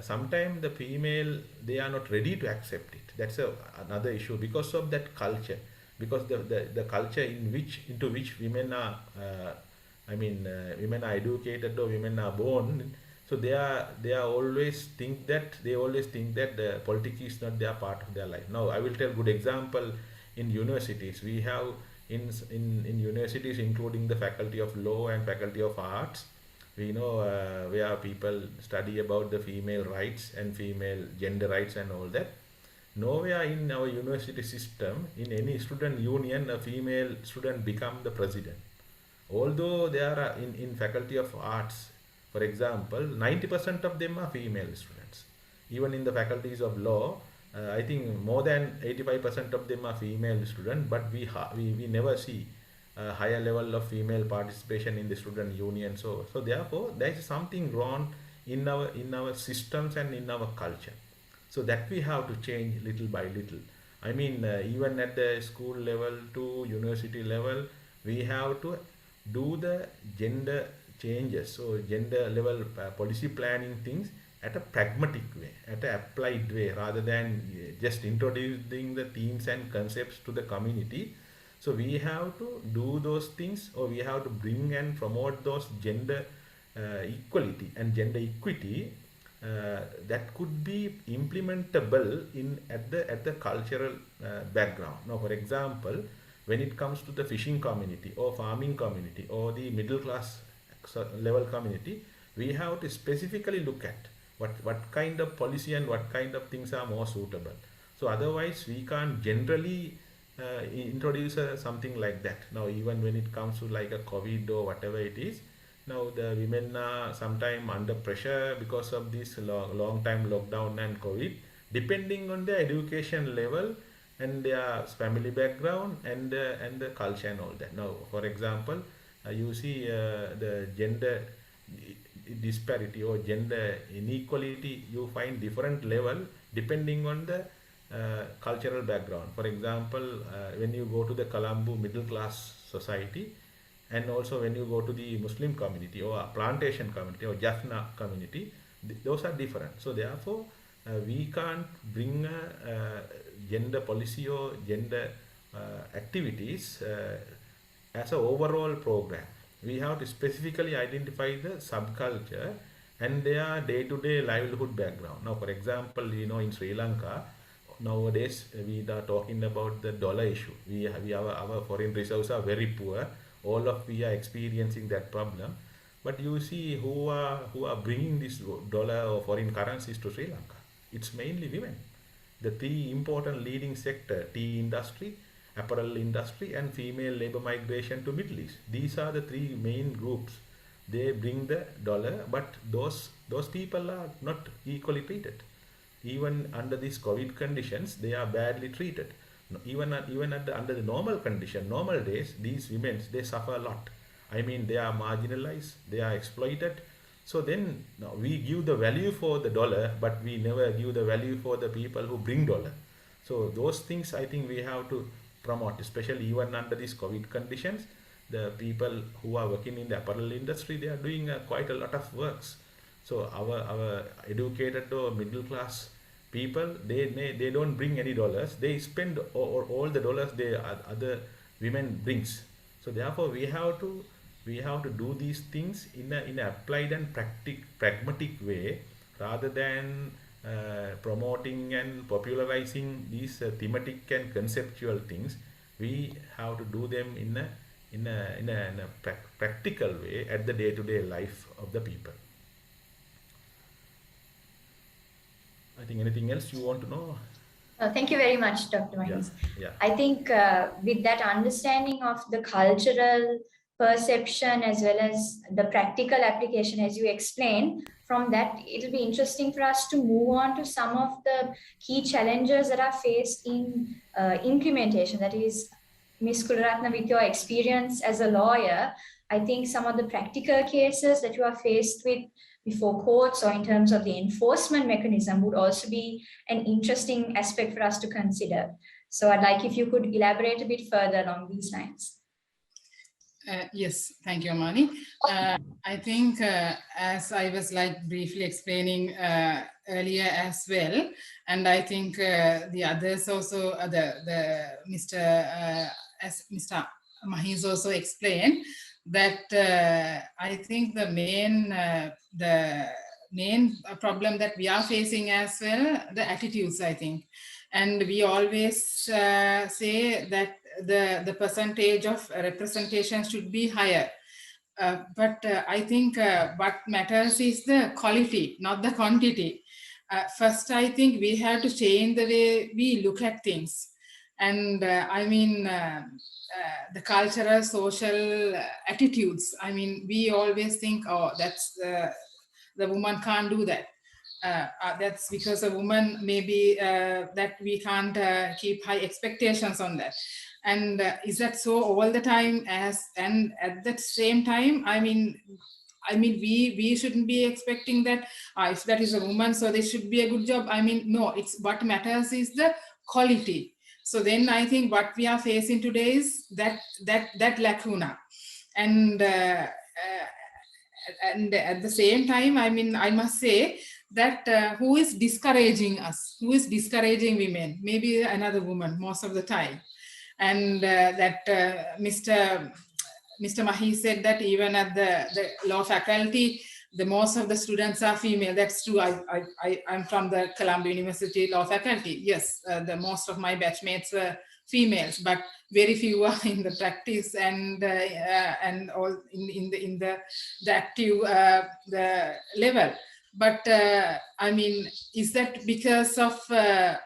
sometimes the female, they are not ready to accept it. That's another issue because of that culture, because the culture into which women are women are educated or women are born. So they always think that the politics is not their part of their life. Now I will tell good example. In universities, we have in universities, including the faculty of law and faculty of arts, we know where people study about the female rights and female gender rights and all that. Nowhere in our university system, in any student union, a female student become the president. Although there are in faculty of arts, for example, 90% of them are female students. Even in the faculties of law, I think more than 85% of them are female students, but we never see a higher level of female participation in the student union. So therefore, there is something wrong in our systems and in our culture. So that we have to change little by little. I mean, even at the school level to university level, we have to do the gender changes. So gender level policy planning things at a pragmatic way, at an applied way, rather than just introducing the themes and concepts to the community. So we have to do those things, or we have to bring and promote those gender equality and gender equity that could be implementable at the cultural background. Now, for example, when it comes to the fishing community or farming community or the middle class level community, we have to specifically look at what kind of policy and what kind of things are more suitable. So otherwise we can't generally introduce something like that. Now even when it comes to like a COVID or whatever it is, now the women are sometimes under pressure because of this long time lockdown and COVID, depending on their education level and their family background and the culture and all that. Now for example, you see the gender disparity or gender inequality, you find different level depending on the cultural background. For example, when you go to the Colombo middle class society, and also when you go to the Muslim community or plantation community or Jaffna community, those are different. So therefore, we can't bring gender policy or gender activities as an overall program. We have to specifically identify the subculture and their day-to-day livelihood background. Now, for example, in Sri Lanka, nowadays we are talking about the dollar issue. Our foreign reserves are very poor. We are experiencing that problem. But you see who are bringing this dollar or foreign currencies to Sri Lanka. It's mainly women. The three important leading sector, tea industry, apparel industry and female labor migration to Middle East. These are the three main groups. They bring the dollar, but those people are not equally treated. Even under these COVID conditions, they are badly treated. Even under the normal condition, normal days, these women, they suffer a lot. I mean, they are marginalized, they are exploited. So then we give the value for the dollar, but we never give the value for the people who bring dollar. So those things I think we have to promote, especially even under these COVID conditions. The people who are working in the apparel industry, they are doing quite a lot of works. So our educated or middle class people, they don't bring any dollars. They spend all the dollars other women brings. So therefore we have to do these things in an applied and pragmatic way, rather than promoting and popularizing these thematic and conceptual things. We have to do them in in a practical way at the day-to-day life of the people. I think anything else you want to know? Thank you very much, Dr. Mahees. Yeah. I think with that understanding of the cultural perception as well as the practical application, as you explained, from that, it'll be interesting for us to move on to some of the key challenges that are faced in implementation. That is, Ms. Kularathna, with your experience as a lawyer, I think some of the practical cases that you are faced with before courts or in terms of the enforcement mechanism would also be an interesting aspect for us to consider. So I'd like if you could elaborate a bit further along these lines. Yes, thank you, Amani. I think as I was briefly explaining earlier as well, and I think the others also, as Mr. Mahees also explained, that I think the main problem that we are facing as well, the attitudes, I think. And we always say that the percentage of representation should be higher. But I think what matters is the quality, not the quantity. First, I think we have to change the way we look at things. And I mean, the cultural, social attitudes. I mean, we always think, oh, that's the woman can't do that. That's because a woman maybe that we can't keep high expectations on that. And is that so all the time? And at the same time, I mean, we shouldn't be expecting that if that is a woman, so they should be a good job. I mean, no, it's what matters is the quality. So then I think what we are facing today is that lacuna. And at the same time, I mean, I must say that who is discouraging us? Who is discouraging women? Maybe another woman most of the time. And that Mr. Mahees said that even at the law faculty, the most of the students are female. That's true. I'm from the Columbia University law faculty. Yes, the most of my batchmates were females, but very few are in the practice and all in the active the level. But I mean, is that because of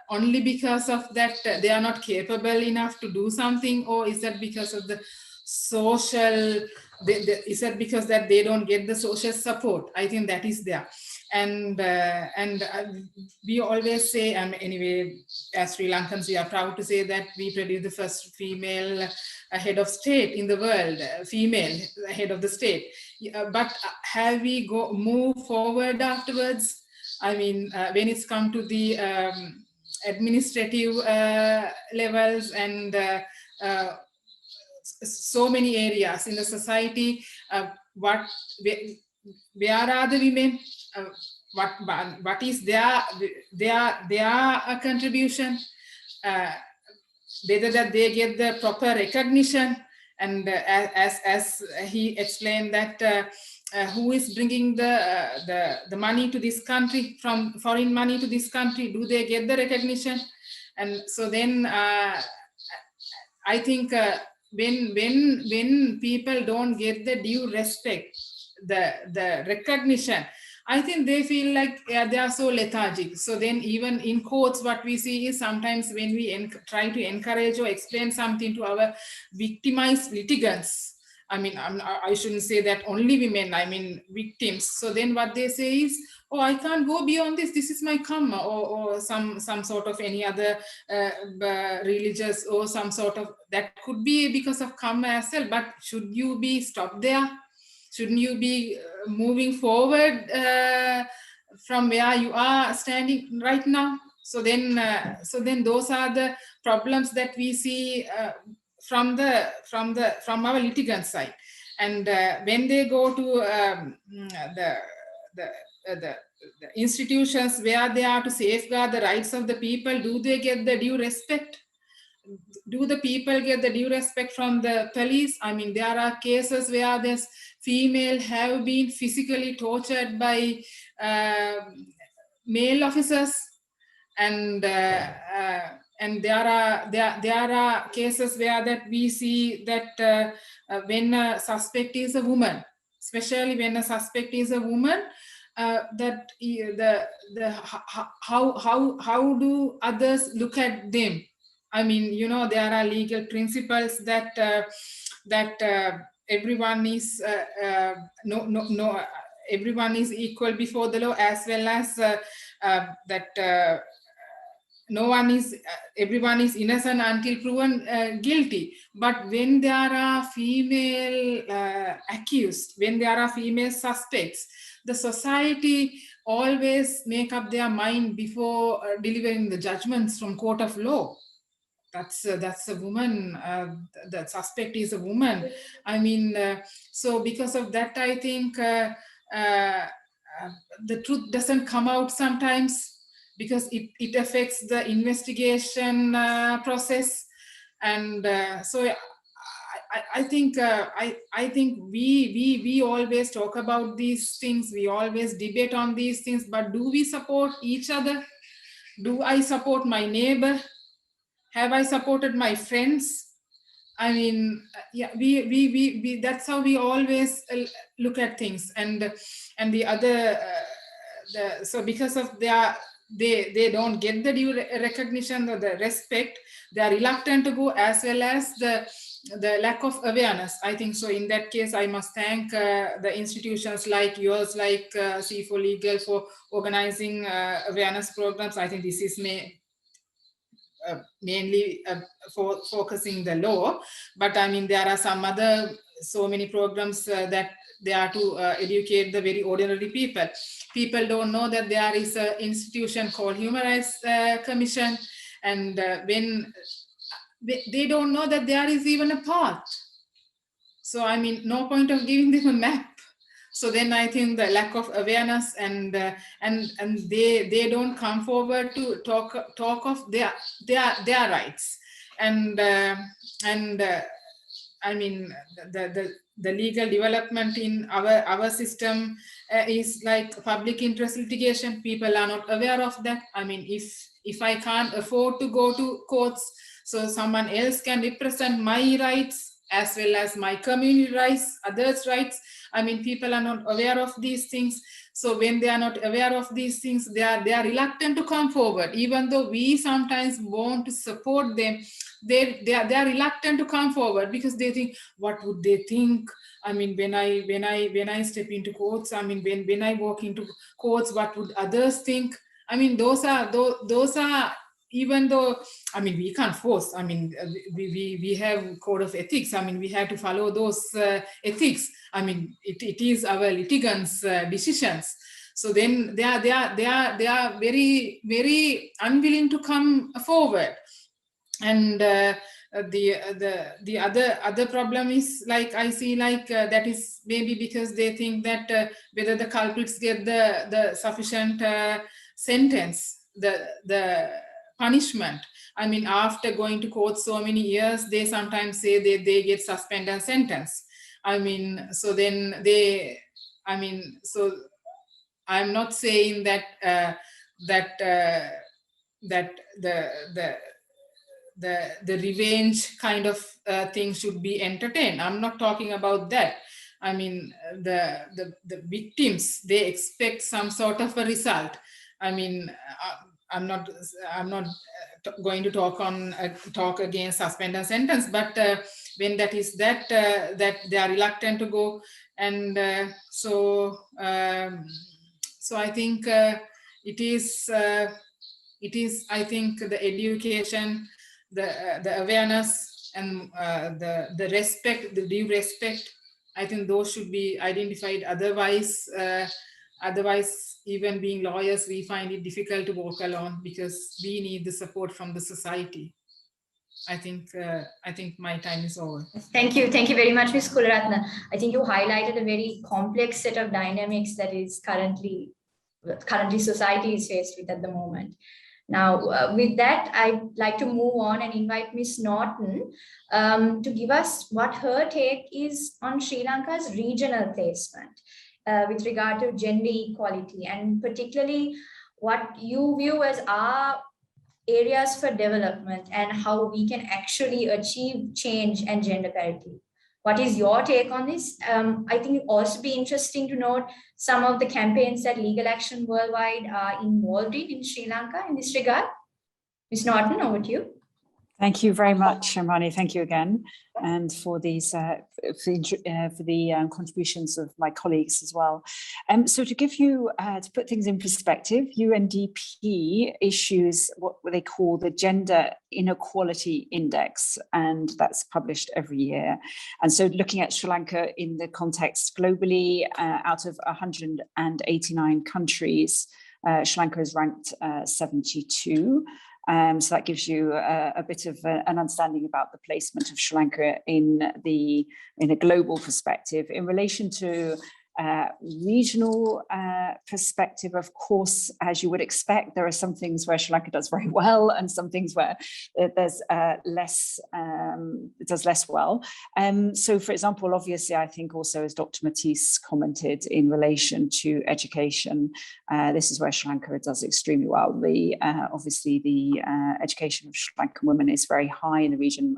only because of that they are not capable enough to do something, or is that because of the social? Is that because that they don't get the social support? I think that is there, and we always say, anyway, as Sri Lankans, we are proud to say that we produced the first female head of state in the world, female head of the state. But have we move forward afterwards? I mean, when it's come to the administrative levels and so many areas in the society, where are the women? What is their contribution? Whether that they get the proper recognition, and as he explained that who is bringing the money to this country, from foreign money to this country, do they get the recognition? And so then I think when people don't get the due respect, the recognition, I think they feel like they are so lethargic. So then even in courts, what we see is sometimes when we try to encourage or explain something to our victimized litigants, I mean, I shouldn't say that only women, I mean victims. So then what they say is, oh, I can't go beyond this. This is my karma, or some sort of any other religious or some sort of, that could be because of karma as well. But should you be stopped there? Shouldn't you be moving forward from where you are standing right now? So then those are the problems that we see from our litigant side. And when they go to the institutions where they are to safeguard the rights of the people, do they get the due respect? Do the people get the due respect from the police? I mean, there are cases where this female have been physically tortured by male officers, and And there are cases where that we see that when a suspect is a woman, especially when a suspect is a woman, that how do others look at them? I mean, you know, there are legal principles that everyone is everyone is equal before the law, as well as that no one is everyone is innocent until proven guilty. But when there are female accused, when there are female suspects, the society always make up their mind before delivering the judgments from court of law. That's a woman, the suspect is a woman. I mean, so because of that, I think the truth doesn't come out sometimes, because it affects the investigation process. And so I think we always talk about these things, we always debate on these things, but do we support each other? Do I support my neighbor? Have I supported my friends? I mean, yeah, we that's how we always look at things. And the other, so because of they don't get the due recognition or the respect, they are reluctant to go, as well as the lack of awareness. I think so. In that case, I must thank the institutions like yours, like C4Legal, for organizing awareness programs. I think this is mainly for focusing the law, but I mean, there are some other so many programs that they are to educate the very ordinary people. People don't know that there is an institution called Human Rights Commission, and when they don't know that there is even a path. So I mean, no point of giving them a map. So then I think the lack of awareness and they don't come forward to talk of their rights. And I mean, the legal development in our system is like public interest litigation. People are not aware of that. I mean, if I can't afford to go to courts, so someone else can represent my rights as well as my community rights, others' rights. I mean, people are not aware of these things. So when they are not aware of these things, they are reluctant to come forward. Even though we sometimes want to support them, they are reluctant to come forward, because they think, what would they think? I mean, when I step into courts, I mean, when I walk into courts, what would others think? I mean, those are even though, I mean, we can't force. I mean, we have code of ethics. I mean, we have to follow those ethics. I mean, it is our litigants' decisions. So then they are very, very unwilling to come forward. And the other problem is, like, I see, like that is maybe because they think that whether the culprits get the sufficient sentence, the punishment. I mean, after going to court so many years, they sometimes say that they get suspended and sentenced. I mean, so then I mean, so I'm not saying that that the revenge kind of thing should be entertained. I'm not talking about that. I mean, the victims, they expect some sort of a result. I mean, I'm not going to talk against suspend and sentence, but when that is that they are reluctant to go, and so I think it is I think the education, the awareness, and the respect, the due respect, I think those should be identified. Otherwise, even being lawyers, we find it difficult to walk alone, because we need the support from the society. I think my time is over. Thank you very much, Ms. Kularathna. I think you highlighted a very complex set of dynamics that is currently society is faced with at the moment. Now, with that, I'd like to move on and invite Ms. Norton to give us what her take is on Sri Lanka's regional placement with regard to gender equality, and particularly what you view as our areas for development and how we can actually achieve change and gender parity. What is your take on this? I think it also be interesting to note some of the campaigns that Legal Action Worldwide are involved in Sri Lanka in this regard. Ms. Norton, over to you. Thank you very much, Amani. Thank you again, and for these for the contributions of my colleagues as well. So to give you to put things in perspective, UNDP issues what they call the Gender Inequality Index, and that's published every year. And so looking at Sri Lanka in the context globally, out of 189 countries, Sri Lanka is ranked 72. So that gives you a bit of an understanding about the placement of Sri Lanka in a global perspective. In relation to regional perspective, of course, as you would expect, there are some things where Sri Lanka does very well and some things where there's less, it does less well. So for example, obviously, I think also as Dr. Mahees commented in relation to education, this is where Sri Lanka does extremely well. Obviously the education of Sri Lankan women is very high in the region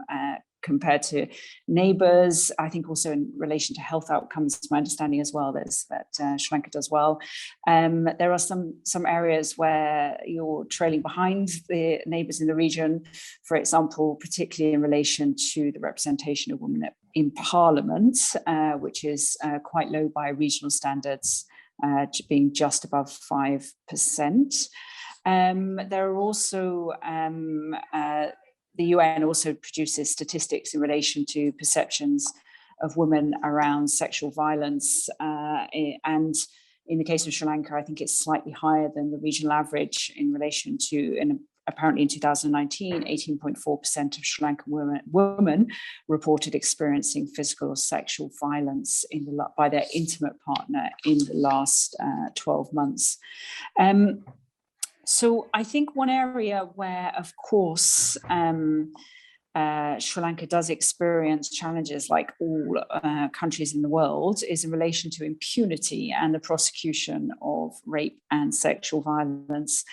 compared to neighbours. I think also in relation to health outcomes, my understanding as well is that Sri Lanka does well. There are some areas where you're trailing behind the neighbours in the region, for example, particularly in relation to the representation of women in Parliament, which is quite low by regional standards, being just above 5%. There are also the UN also produces statistics in relation to perceptions of women around sexual violence. And in the case of Sri Lanka, I think it's slightly higher than the regional average in relation to, and apparently in 2019, 18.4% of Sri Lankan women reported experiencing physical or sexual violence by their intimate partner in the last 12 months. So I think one area where, of course, Sri Lanka does experience challenges like all countries in the world is in relation to impunity and the prosecution of rape and sexual violence.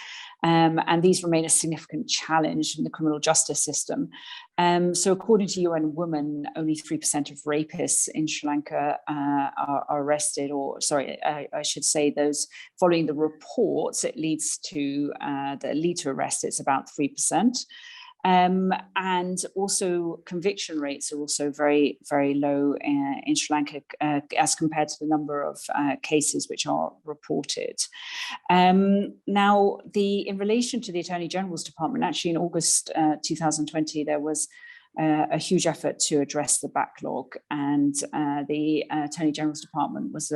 And these remain a significant challenge in the criminal justice system. So according to UN Women, only 3% of rapists in Sri Lanka are arrested, or sorry, I should say those following the reports, it leads to, that lead to arrest, it's about 3%. And also conviction rates are also very, very low in Sri Lanka as compared to the number of cases which are reported. Now, in relation to the Attorney General's Department, actually in August 2020, there was a huge effort to address the backlog, and the Attorney General's Department was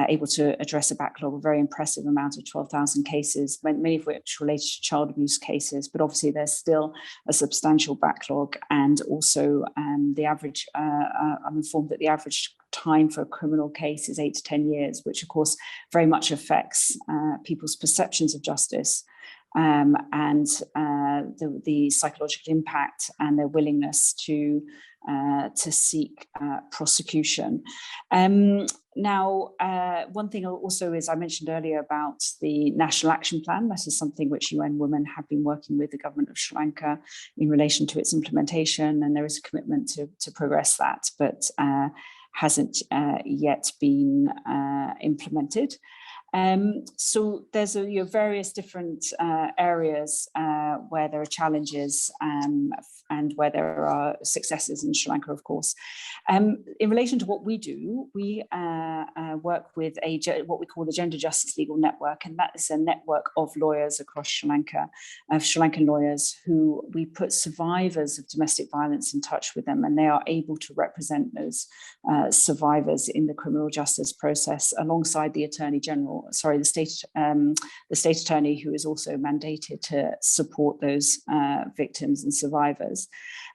able to address a backlog, a very impressive amount of 12,000 cases, many of which related to child abuse cases, but obviously there's still a substantial backlog. And also the average, I'm informed that the average time for a criminal case is 8 to 10 years, which of course very much affects people's perceptions of justice. And the psychological impact and their willingness to seek prosecution. Now, one thing also is I mentioned earlier about the National Action Plan. That is something which UN Women have been working with the government of Sri Lanka in relation to its implementation, and there is a commitment to progress that, but hasn't yet been implemented. So there's various different areas where there are challenges and where there are successes in Sri Lanka, of course. In relation to what we do, we work with what we call the Gender Justice Legal Network, and that is a network of lawyers across Sri Lanka, of Sri Lankan lawyers who we put survivors of domestic violence in touch with them, and they are able to represent those survivors in the criminal justice process alongside the Attorney General, the state attorney, who is also mandated to support those victims and survivors.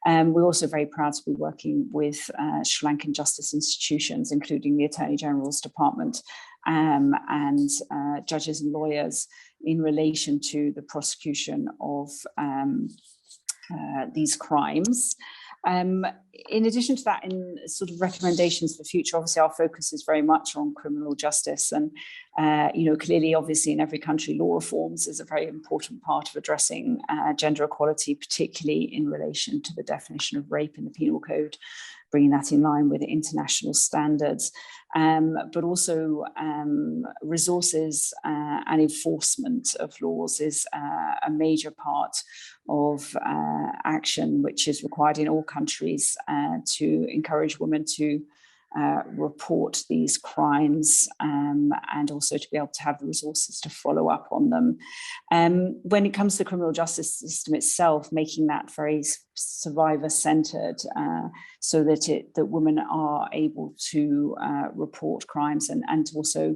We're also very proud to be working with Sri Lankan justice institutions, including the Attorney General's Department and judges and lawyers in relation to the prosecution of these crimes. In addition to that, in sort of recommendations for the future, obviously our focus is very much on criminal justice, and clearly, obviously, in every country, law reforms is a very important part of addressing gender equality, particularly in relation to the definition of rape in the penal code, bringing that in line with international standards, but also resources and enforcement of laws is a major part of action which is required in all countries to encourage women to report these crimes and also to be able to have the resources to follow up on them. When it comes to the criminal justice system itself, making that very survivor-centered so that women are able to report crimes and also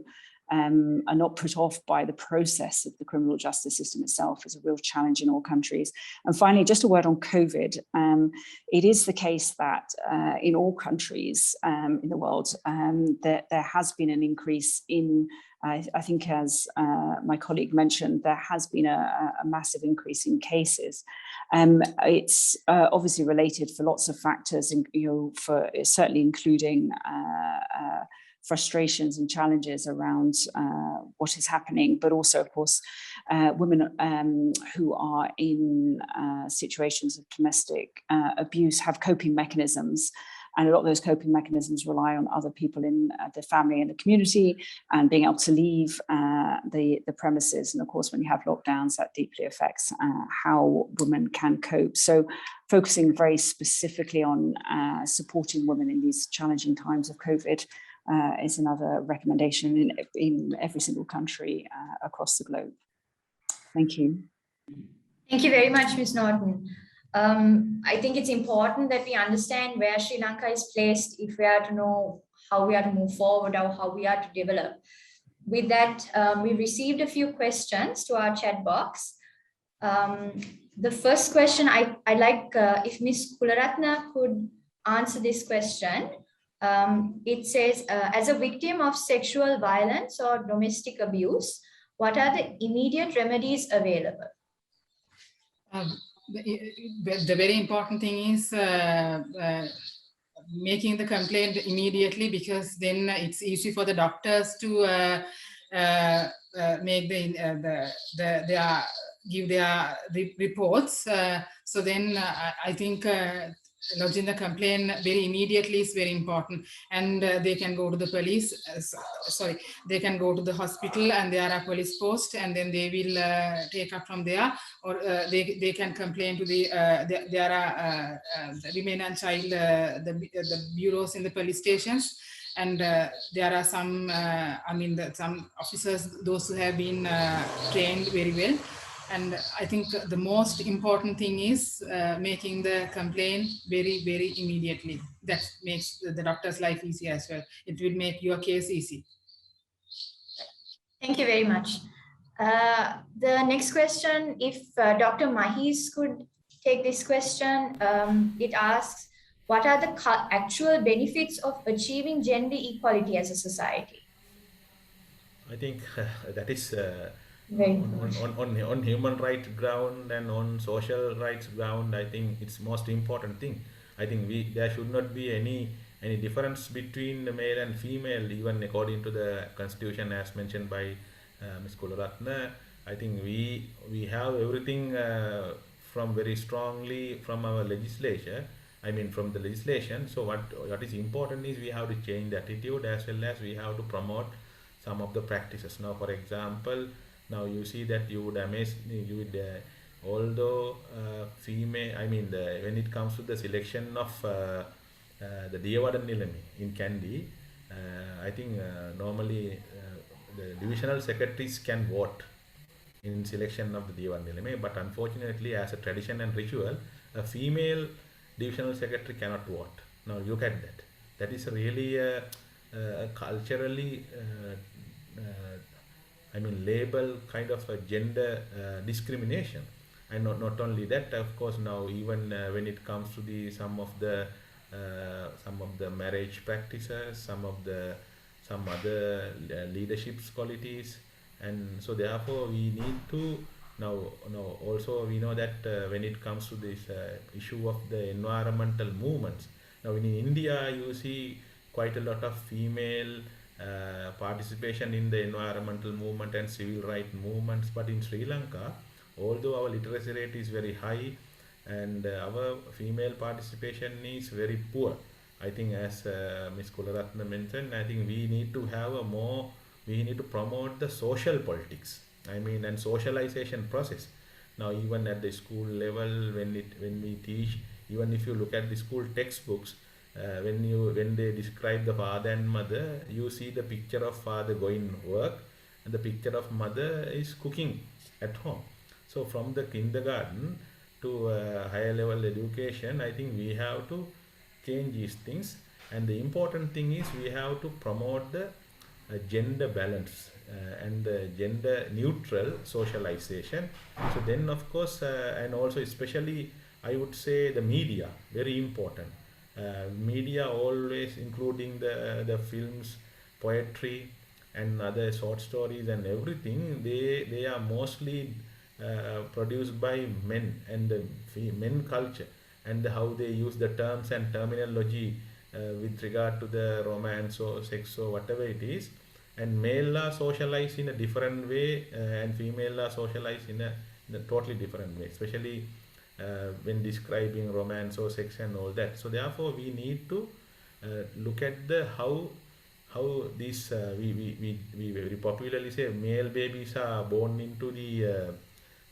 are not put off by the process of the criminal justice system itself is a real challenge in all countries. And finally, just a word on COVID. It is the case that in all countries in the world, there has been an increase in, I think as my colleague mentioned, there has been a massive increase in cases. It's obviously related for lots of factors, for certainly including frustrations and challenges around what is happening, but also, of course, women who are in situations of domestic abuse have coping mechanisms, and a lot of those coping mechanisms rely on other people in the family and the community and being able to leave the premises. And of course, when you have lockdowns, that deeply affects how women can cope. So focusing very specifically on supporting women in these challenging times of COVID is another recommendation in every single country across the globe. Thank you. Thank you very much, Ms. Norton. I think it's important that we understand where Sri Lanka is placed if we are to know how we are to move forward or how we are to develop. With that, we received a few questions to our chat box. The first question, I'd like if Ms. Kularathna could answer this question. It says, as a victim of sexual violence or domestic abuse, what are the immediate remedies available? The very important thing is making the complaint immediately, because then it's easy for the doctors to make give their reports. So then I think lodging the complaint very immediately is very important, and they can go to the police, they can go to the hospital and there are police posts, and then they will take up from there, or they can complain to the there are the women and child the bureaus in the police stations, and there are some some officers, those who have been trained very well. And I think the most important thing is making the complaint very, very immediately. That makes the doctor's life easy as well. It will make your case easy. Thank you very much. The next question, if Dr. Mahees could take this question, it asks, what are the actual benefits of achieving gender equality as a society? I think that is on human rights ground and on social rights ground. I think it's most important thing. I think there should not be any difference between the male and female, even according to the constitution as mentioned by Ms. Kularathna. I think we have everything from very strongly from our legislature. I mean from the legislation. So what is important is we have to change the attitude, as well as we have to promote some of the practices. Now, for example, now you see that you would amaze you would although female, I mean when it comes to the selection of the Deyawadan Nilami in Kandy, I think normally the divisional secretaries can vote in selection of the Deyawadan Nilami, but unfortunately, as a tradition and ritual, a female divisional secretary cannot vote. Now look at that. That is really a culturally label kind of a gender discrimination. And not only that, of course, now even when it comes to some of the marriage practices, some other leadership qualities, and so therefore we need to Now, also we know that when it comes to this issue of the environmental movements, now in India you see quite a lot of female participation in the environmental movement and civil rights movements, but in Sri Lanka, although our literacy rate is very high and our female participation is very poor, I think as Ms. Kularathna mentioned, I think we need to have we need to promote the social politics, and socialization process. Now, even at the school level, when we teach, even if you look at the school textbooks, when they describe the father and mother, you see the picture of father going work and the picture of mother is cooking at home. So from the kindergarten to higher level education, I think we have to change these things, and the important thing is we have to promote the gender balance and the gender neutral socialization. So then of course and also especially I would say the media, very important. Media always, including the films, poetry and other short stories and everything, they are mostly produced by men and the men culture, and how they use the terms and terminology with regard to the romance or sex or whatever it is, and male are socialized in a different way and female are socialized in a totally different way, especially when describing romance or sex and all that. So therefore we need to look at the how this we very popularly say male babies are born into the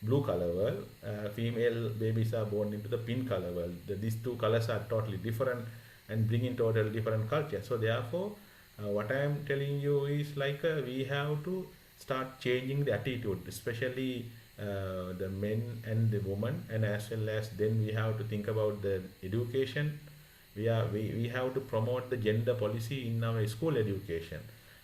blue color world, female babies are born into the pink color world. These two colors are totally different and bring in totally different culture. So therefore what I am telling you is like we have to start changing the attitude, especially the men and the women, and as well as then we have to think about the education. We have to promote the gender policy in our school education,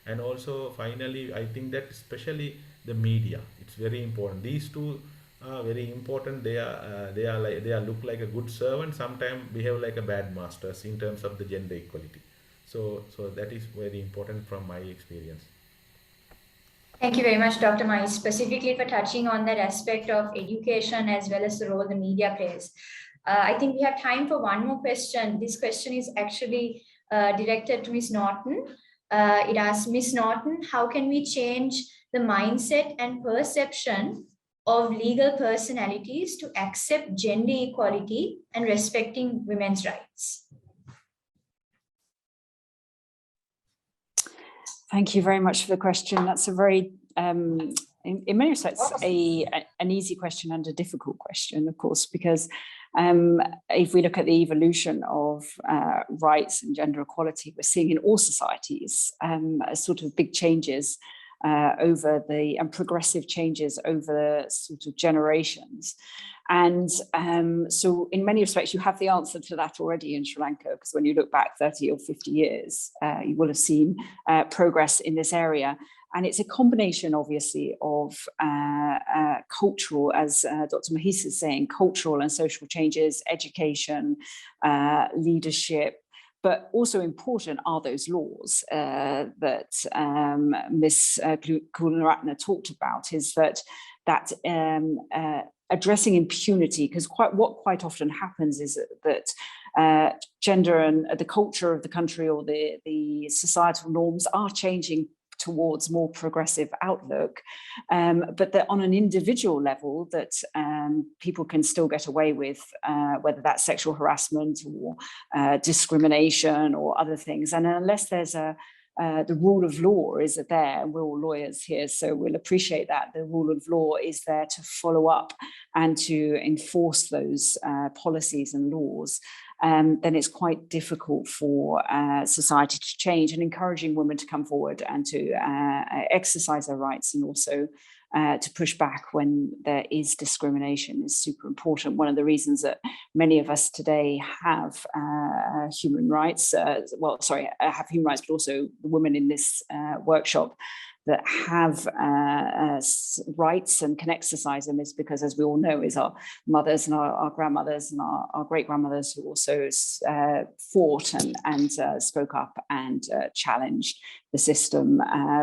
and also finally I think that especially the media, it's very important. These two are very important. They are look like a good servant, sometimes behave like a bad masters in terms of the gender equality. So that is very important from my experience. Thank you very much, Dr. Mahees, specifically for touching on that aspect of education as well as the role the media plays. I think we have time for one more question. This question is actually directed to Ms. Norton. It asks, Ms. Norton, how can we change the mindset and perception of legal personalities to accept gender equality and respecting women's rights? Thank you very much for the question. That's a very, in many respects, an easy question and a difficult question, of course, because if we look at the evolution of rights and gender equality, we're seeing in all societies a sort of big changes and progressive changes over sort of generations. And so in many respects, you have the answer to that already in Sri Lanka, because when you look back 30 or 50 years, you will have seen progress in this area. And it's a combination, obviously, of cultural, as Dr. Mahees is saying, cultural and social changes, education, leadership, but also important are those laws that Ms. Kularathna talked about, is that addressing impunity, because what quite often happens is that gender and the culture of the country or the societal norms are changing towards more progressive outlook, but that on an individual level that people can still get away with, whether that's sexual harassment or discrimination or other things. And unless there's the rule of law is there, and we're all lawyers here, so we'll appreciate that. The rule of law is there to follow up and to enforce those policies and laws. Then it's quite difficult for society to change, and encouraging women to come forward and to exercise their rights, and also to push back when there is discrimination is super important. One of the reasons that many of us today have human rights, have human rights, but also the women in this workshop that have rights and can exercise them is because, as we all know, is our mothers and our grandmothers and our great-grandmothers who also fought and spoke up and challenged the system,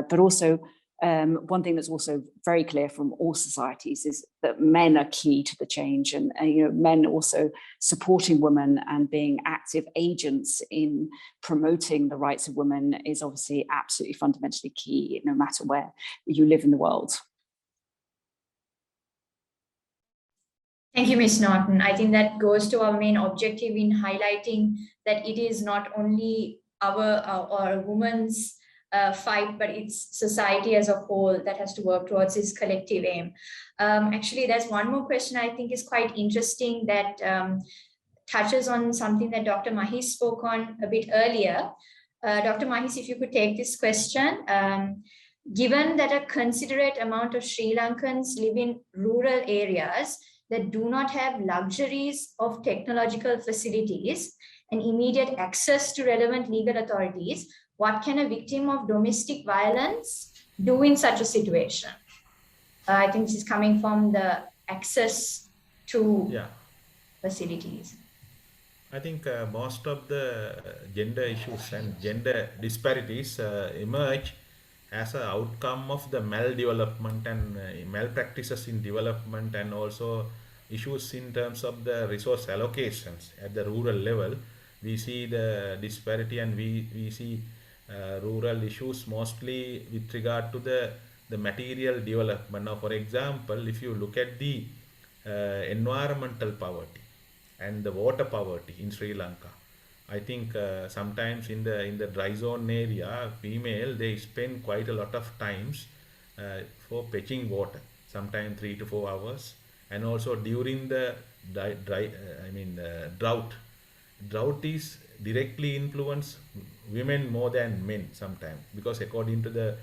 but also one thing that's also very clear from all societies is that men are key to the change, and men also supporting women and being active agents in promoting the rights of women is obviously absolutely fundamentally key, no matter where you live in the world. Thank you, Ms. Norton. I think that goes to our main objective in highlighting that it is not only our or a woman's fight, but it's society as a whole that has to work towards this collective aim. Actually, there's one more question I think is quite interesting that touches on something that Dr. Mahees spoke on a bit earlier. Dr. Mahees, if you could take this question. Given that a considerate amount of Sri Lankans live in rural areas that do not have luxuries of technological facilities and immediate access to relevant legal authorities, what can a victim of domestic violence do in such a situation? I think this is coming from the access to facilities. I think most of the gender issues and gender disparities emerge as an outcome of the maldevelopment and malpractices in development, and also issues in terms of the resource allocations at the rural level. We see the disparity, and we see rural issues mostly with regard to the material development. Now, for example, if you look at the environmental poverty and the water poverty in Sri Lanka, I think sometimes in the dry zone area, female, they spend quite a lot of times for fetching water, sometimes 3 to 4 hours, and also during the drought. Drought is directly influence women more than men sometimes, because according to the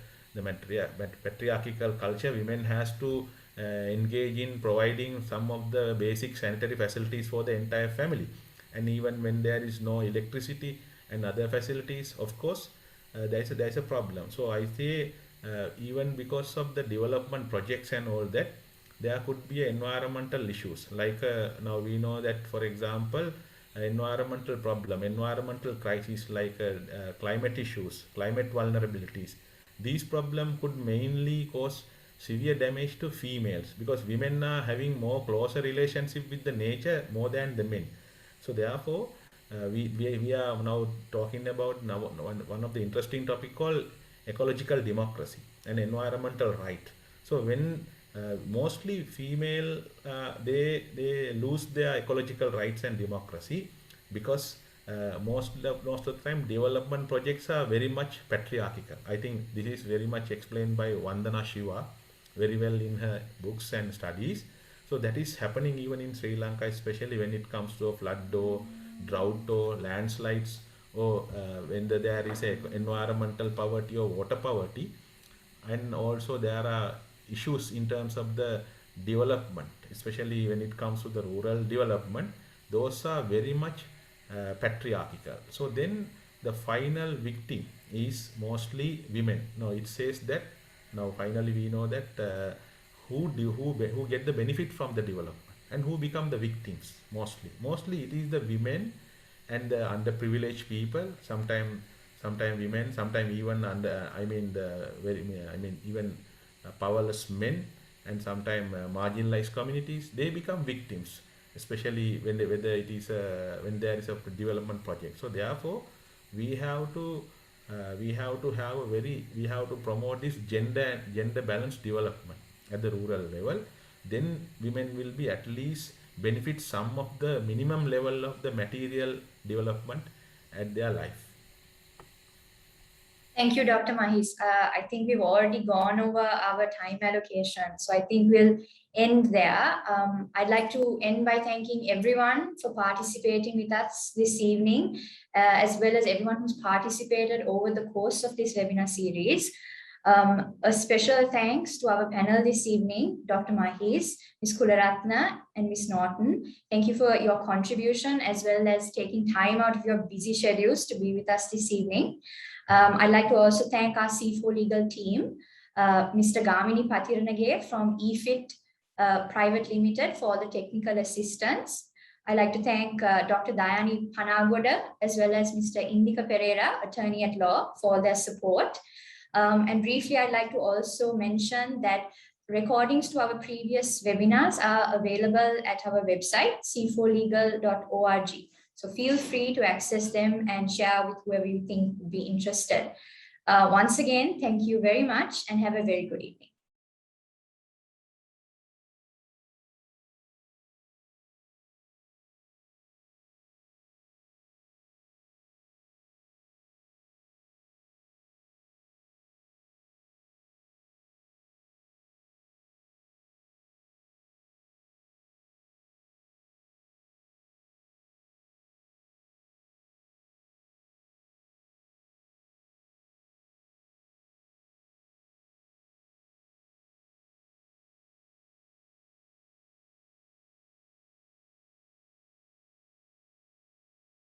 patriarchal culture, women has to engage in providing some of the basic sanitary facilities for the entire family. And even when there is no electricity and other facilities, of course, there's a problem. So I say even because of the development projects and all that, there could be environmental issues. Like now we know that, for example, environmental problem, environmental crises like climate issues, climate vulnerabilities. These problems could mainly cause severe damage to females, because women are having more closer relationship with the nature more than the men. So therefore, we are now talking about one of the interesting topic called ecological democracy and environmental right. So when mostly female, they lose their ecological rights and democracy, because most of the time development projects are very much patriarchal. I think this is very much explained by Vandana Shiva very well in her books and studies. So that is happening even in Sri Lanka, especially when it comes to flood or drought or landslides, or when there is a environmental poverty or water poverty. And also there are issues in terms of the development, especially when it comes to the rural development. Those are very much patriarchal. So then the final victim is mostly women. Now it says that, now finally we know that who get the benefit from the development and who become the victims mostly it is the women and the underprivileged people, sometimes women, sometimes even even powerless men, and sometimes marginalized communities. They become victims, especially when there is a development project. So therefore we have to promote this gender balanced development at the rural level. Then women will be at least benefit some of the minimum level of the material development at their life. Thank you, Dr. Mahees. I think we've already gone over our time allocation, so I think we'll end there. I'd like to end by thanking everyone for participating with us this evening, as well as everyone who's participated over the course of this webinar series. A special thanks to our panel this evening, Dr. Mahees, Ms. Kularathna, and Ms. Norton. Thank you for your contribution, as well as taking time out of your busy schedules to be with us this evening. I'd like to also thank our C4Legal team, Mr. Gamini Pathiranage from EFIT Private Limited for the technical assistance. I'd like to thank Dr. Dayani Panagoda, as well as Mr. Indika Pereira, attorney at law, for their support. And briefly, I'd like to also mention that recordings to our previous webinars are available at our website, c4legal.org. So feel free to access them and share with whoever you think would be interested. Once again, thank you very much and have a very good evening.